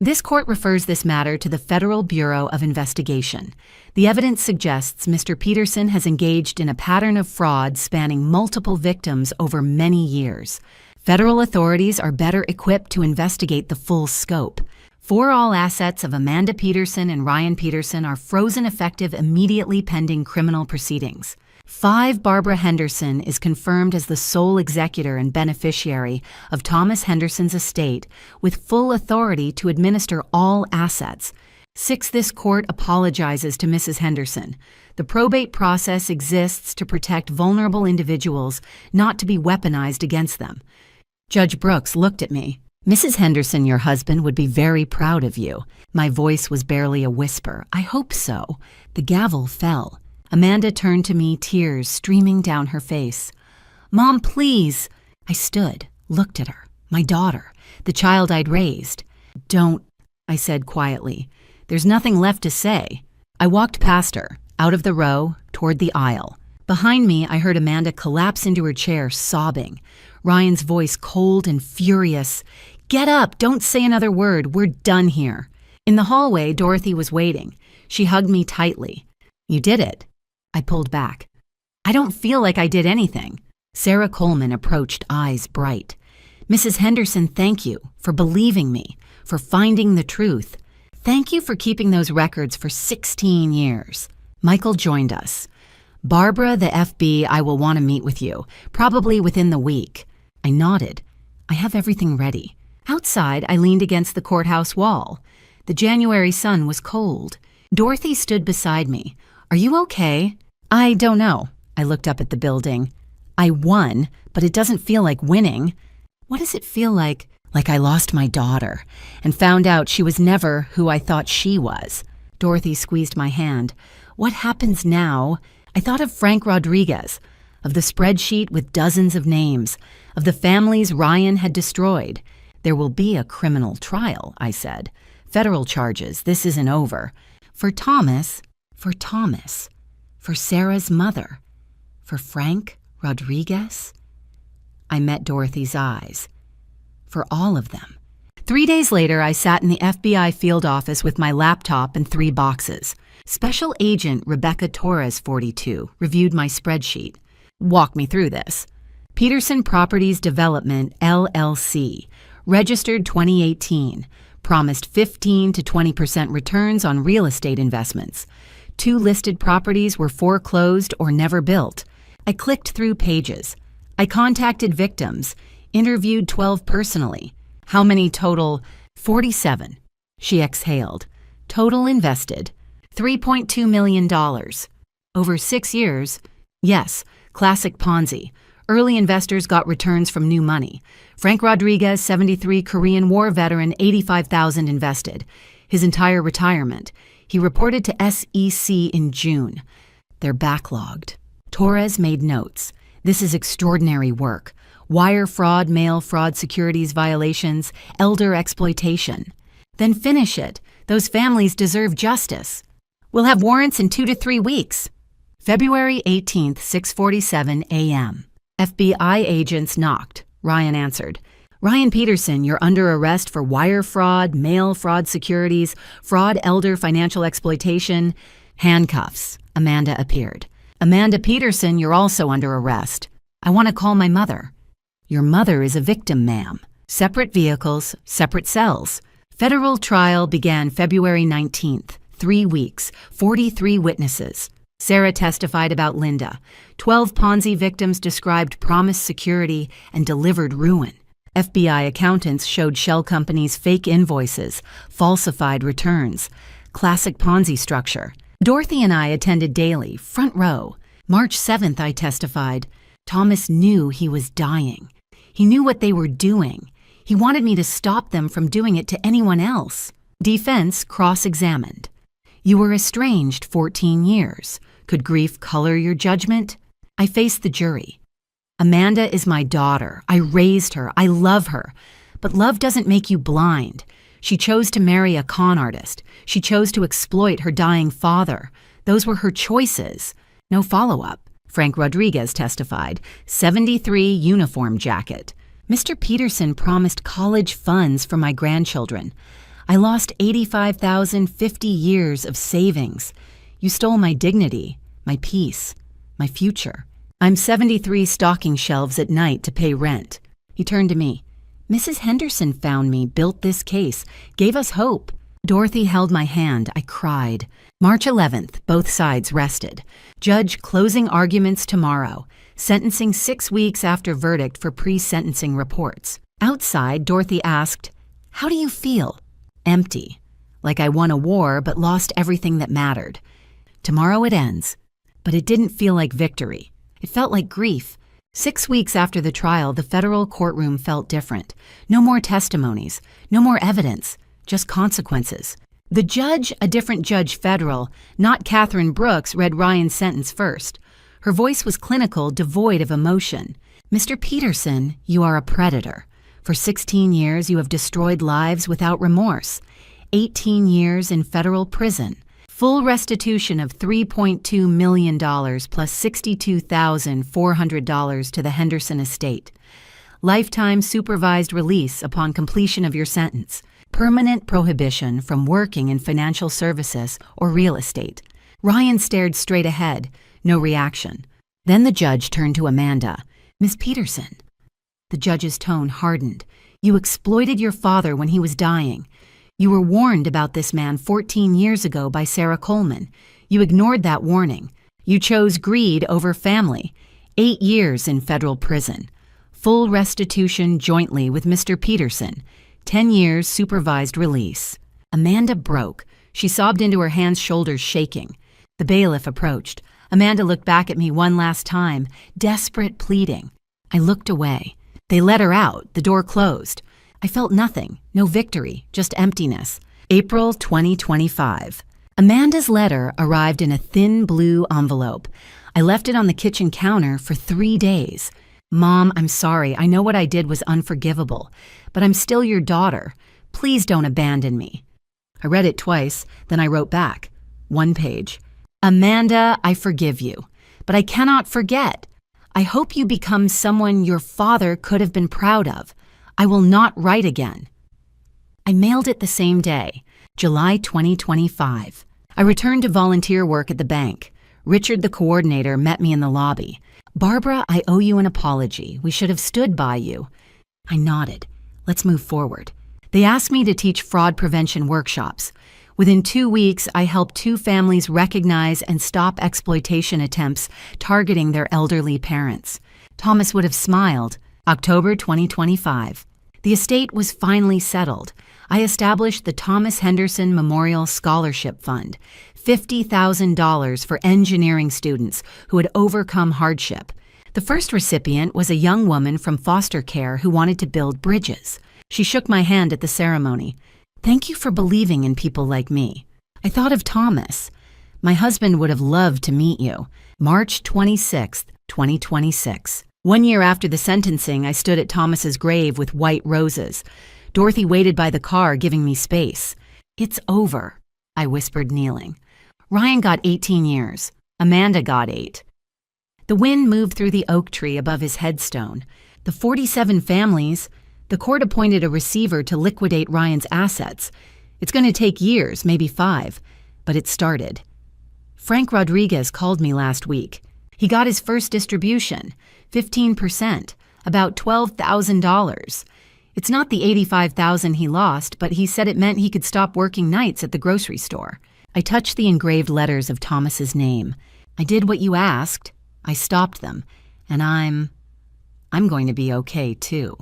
This court refers this matter to the Federal Bureau of Investigation. The evidence suggests Mr. Peterson has engaged in a pattern of fraud spanning multiple victims over many years. Federal authorities are better equipped to investigate the full scope. 4 all assets of Amanda Peterson and Ryan Peterson are frozen effective immediately pending criminal proceedings. 5 Barbara Henderson is confirmed as the sole executor and beneficiary of Thomas Henderson's estate with full authority to administer all assets. 6 This court apologizes to Mrs. Henderson. The probate process exists to protect vulnerable individuals, not to be weaponized against them. Judge Brooks looked at me. Mrs. Henderson, your husband, would be very proud of you. My voice was barely a whisper. I hope so. The gavel fell. Amanda turned to me, tears streaming down her face. Mom, please. I stood, looked at her. My daughter, the child I'd raised. Don't, I said quietly. There's nothing left to say. I walked past her, out of the row, toward the aisle. Behind me, I heard Amanda collapse into her chair, sobbing. Ryan's voice cold and furious. Get up, don't say another word, we're done here. In the hallway, Dorothy was waiting. She hugged me tightly. You did it. I pulled back. I don't feel like I did anything. Sarah Coleman approached, eyes bright. Mrs. Henderson, thank you for believing me, for finding the truth. Thank you for keeping those records for 16 years. Michael joined us. Barbara, the FB, I will want to meet with you, probably within the week. I nodded. I have everything ready. Outside, I leaned against the courthouse wall. The January sun was cold. Dorothy stood beside me. Are you okay? I don't know. I looked up at the building. I won, but it doesn't feel like winning. What does it feel like Like I lost my daughter and found out she was never who I thought she was. Dorothy squeezed my hand. What happens now? I thought of Frank Rodriguez, of the spreadsheet with dozens of names, of the families Ryan had destroyed. There will be a criminal trial, I said. Federal charges, this isn't over. For Thomas, for Sarah's mother, for Frank Rodriguez. I met Dorothy's eyes. For all of them. 3 days later, I sat in the FBI field office with my laptop and 3 boxes. Special Agent Rebecca Torres, 42, reviewed my spreadsheet. Walk me through this. Peterson Properties Development, LLC, registered 2018, promised 15 to 20% returns on real estate investments. 2 listed properties were foreclosed or never built. I clicked through pages. I contacted victims, interviewed 12 personally. How many total? 47. She exhaled. Total invested, $3.2 million. Over 6 years, yes, classic Ponzi. Early investors got returns from new money. Frank Rodriguez, 73, Korean War veteran, $85,000 invested. His entire retirement. He reported to SEC in June. They're backlogged. Torres made notes. This is extraordinary work. Wire fraud, mail fraud, securities violations, elder exploitation. Then finish it. Those families deserve justice. We'll have warrants in 2 to 3 weeks. February 18th, 6:47 a.m. FBI agents knocked. Ryan answered. Ryan Peterson, you're under arrest for wire fraud, mail fraud, securities, fraud, elder, financial exploitation. Handcuffs. Amanda appeared. Amanda Peterson, you're also under arrest. I want to call my mother. Your mother is a victim, ma'am. Separate vehicles, separate cells. Federal trial began February 19th. 3 weeks, 43 witnesses. Sarah testified about Linda. 12 Ponzi victims described promised security and delivered ruin. FBI accountants showed shell companies fake invoices, falsified returns. Classic Ponzi structure. Dorothy and I attended daily, front row. March 7th, I testified. Thomas knew he was dying. He knew what they were doing. He wanted me to stop them from doing it to anyone else. Defense cross-examined. You were estranged 14 years. Could grief color your judgment? I faced the jury. Amanda is my daughter. I raised her. I love her. But love doesn't make you blind. She chose to marry a con artist. She chose to exploit her dying father. Those were her choices. No follow-up. Frank Rodriguez testified. 73 uniform jacket. Mr. Peterson promised college funds for my grandchildren. I lost $85,000, 50 years of savings. You stole my dignity, my peace, my future. I'm 73 stocking shelves at night to pay rent. He turned to me. Mrs. Henderson found me, built this case, gave us hope. Dorothy held my hand. I cried. March 11th, both sides rested. Judge closing arguments tomorrow. Sentencing 6 weeks after verdict for pre-sentencing reports. Outside, Dorothy asked, "How do you feel?" Empty. Like I won a war but lost everything that mattered. Tomorrow it ends. But it didn't feel like victory. It felt like grief. 6 weeks after the trial, the federal courtroom felt different. No more testimonies. No more evidence. Just consequences. The judge, a different judge federal, not Catherine Brooks, read Ryan's sentence first. Her voice was clinical, devoid of emotion. Mr. Peterson, you are a predator. For 16 years, you have destroyed lives without remorse. 18 years in federal prison. Full restitution of $3.2 million plus $62,400 to the Henderson estate. Lifetime supervised release upon completion of your sentence. Permanent prohibition from working in financial services or real estate. Ryan stared straight ahead. No reaction. Then the judge turned to Amanda. Miss Peterson. The judge's tone hardened. You exploited your father when he was dying. You were warned about this man 14 years ago by Sarah Coleman. You ignored that warning. You chose greed over family. 8 years in federal prison. Full restitution jointly with Mr. Peterson. 10 years supervised release. Amanda broke. She sobbed into her hands, shoulders shaking. The bailiff approached. Amanda looked back at me one last time, desperate pleading. I looked away. They let her out. The door closed. I felt nothing, no victory, just emptiness. April 2025. Amanda's letter arrived in a thin blue envelope. I left it on the kitchen counter for 3 days. Mom, I'm sorry. I know what I did was unforgivable, but I'm still your daughter. Please don't abandon me. I read it twice, then I wrote back. 1 page. Amanda, I forgive you, but I cannot forget. I hope you become someone your father could have been proud of. I will not write again. I mailed it the same day, July 2025. I returned to volunteer work at the bank. Richard, the coordinator, met me in the lobby. Barbara, I owe you an apology. We should have stood by you. I nodded. Let's move forward. They asked me to teach fraud prevention workshops. Within 2 weeks, I helped 2 families recognize and stop exploitation attempts targeting their elderly parents. Thomas would have smiled. October 2025. The estate was finally settled. I established the Thomas Henderson Memorial Scholarship Fund, $50,000 for engineering students who had overcome hardship. The first recipient was a young woman from foster care who wanted to build bridges. She shook my hand at the ceremony. Thank you for believing in people like me. I thought of Thomas. My husband would have loved to meet you. March 26, 2026. 1 year after the sentencing, I stood at Thomas's grave with white roses. Dorothy waited by the car, giving me space. It's over, I whispered, kneeling. Ryan got 18 years. Amanda got 8. The wind moved through the oak tree above his headstone. The 47 families. The court appointed a receiver to liquidate Ryan's assets. It's going to take years, maybe 5, but it started. Frank Rodriguez called me last week. He got his first distribution, 15%, about $12,000. It's not the $85,000 he lost, but he said it meant he could stop working nights at the grocery store. I touched the engraved letters of Thomas's name. I did what you asked. I stopped them, and I'm going to be okay too.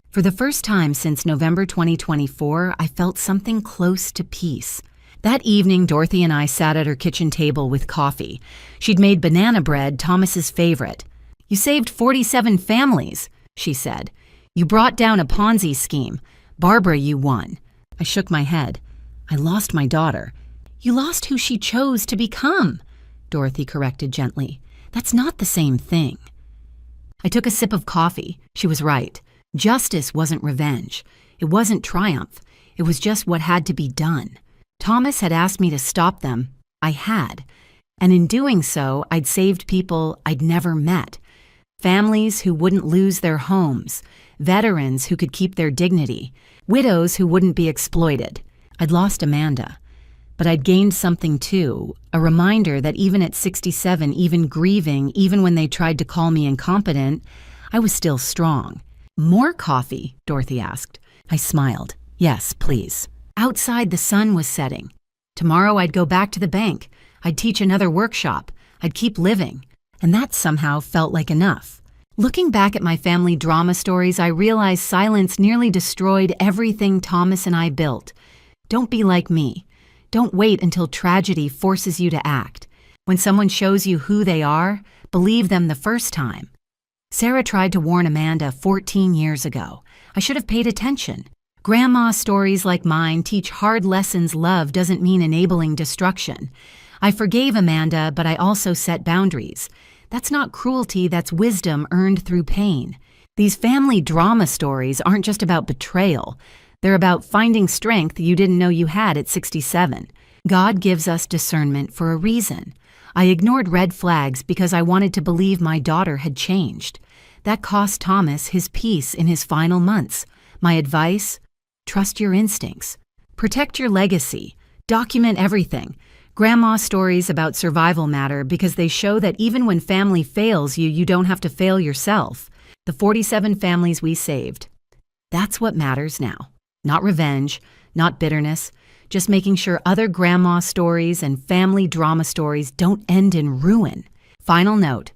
For the first time since November 2024, I felt something close to peace. That evening, Dorothy and I sat at her kitchen table with coffee. She'd made banana bread, Thomas's favorite. You saved 47 families, she said. You brought down a Ponzi scheme. Barbara, you won. I shook my head. I lost my daughter. You lost who she chose to become, Dorothy corrected gently. That's not the same thing. I took a sip of coffee. She was right. Justice wasn't revenge. It wasn't triumph. It was just what had to be done. Thomas had asked me to stop them. I had. And in doing so, I'd saved people I'd never met. Families who wouldn't lose their homes. Veterans who could keep their dignity. Widows who wouldn't be exploited. I'd lost Amanda. But I'd gained something too, a reminder that even at 67, even grieving, even when they tried to call me incompetent, I was still strong. More coffee? Dorothy asked. I smiled. Yes, please. Outside, the sun was setting. Tomorrow I'd go back to the bank. I'd teach another workshop. I'd keep living. And that somehow felt like enough. Looking back at my family drama stories, I realized silence nearly destroyed everything Thomas and I built. Don't be like me. Don't wait until tragedy forces you to act. When someone shows you who they are, believe them the first time. Sarah tried to warn Amanda 14 years ago. I should have paid attention. Grandma stories like mine teach hard lessons. Love doesn't mean enabling destruction. I forgave Amanda, but I also set boundaries. That's not cruelty, that's wisdom earned through pain. These family drama stories aren't just about betrayal. They're about finding strength you didn't know you had at 67. God gives us discernment for a reason. I ignored red flags because I wanted to believe my daughter had changed. That cost Thomas his peace in his final months. My advice? Trust your instincts. Protect your legacy. Document everything. Grandma stories about survival matter because they show that even when family fails you, you don't have to fail yourself. The 47 families we saved. That's what matters now. Not revenge, not bitterness, just making sure other grandma stories and family drama stories don't end in ruin. Final note.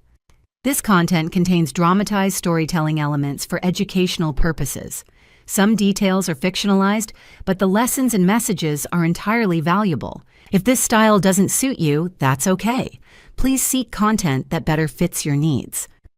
This content contains dramatized storytelling elements for educational purposes. Some details are fictionalized, but the lessons and messages are entirely valuable. If this style doesn't suit you, that's okay. Please seek content that better fits your needs.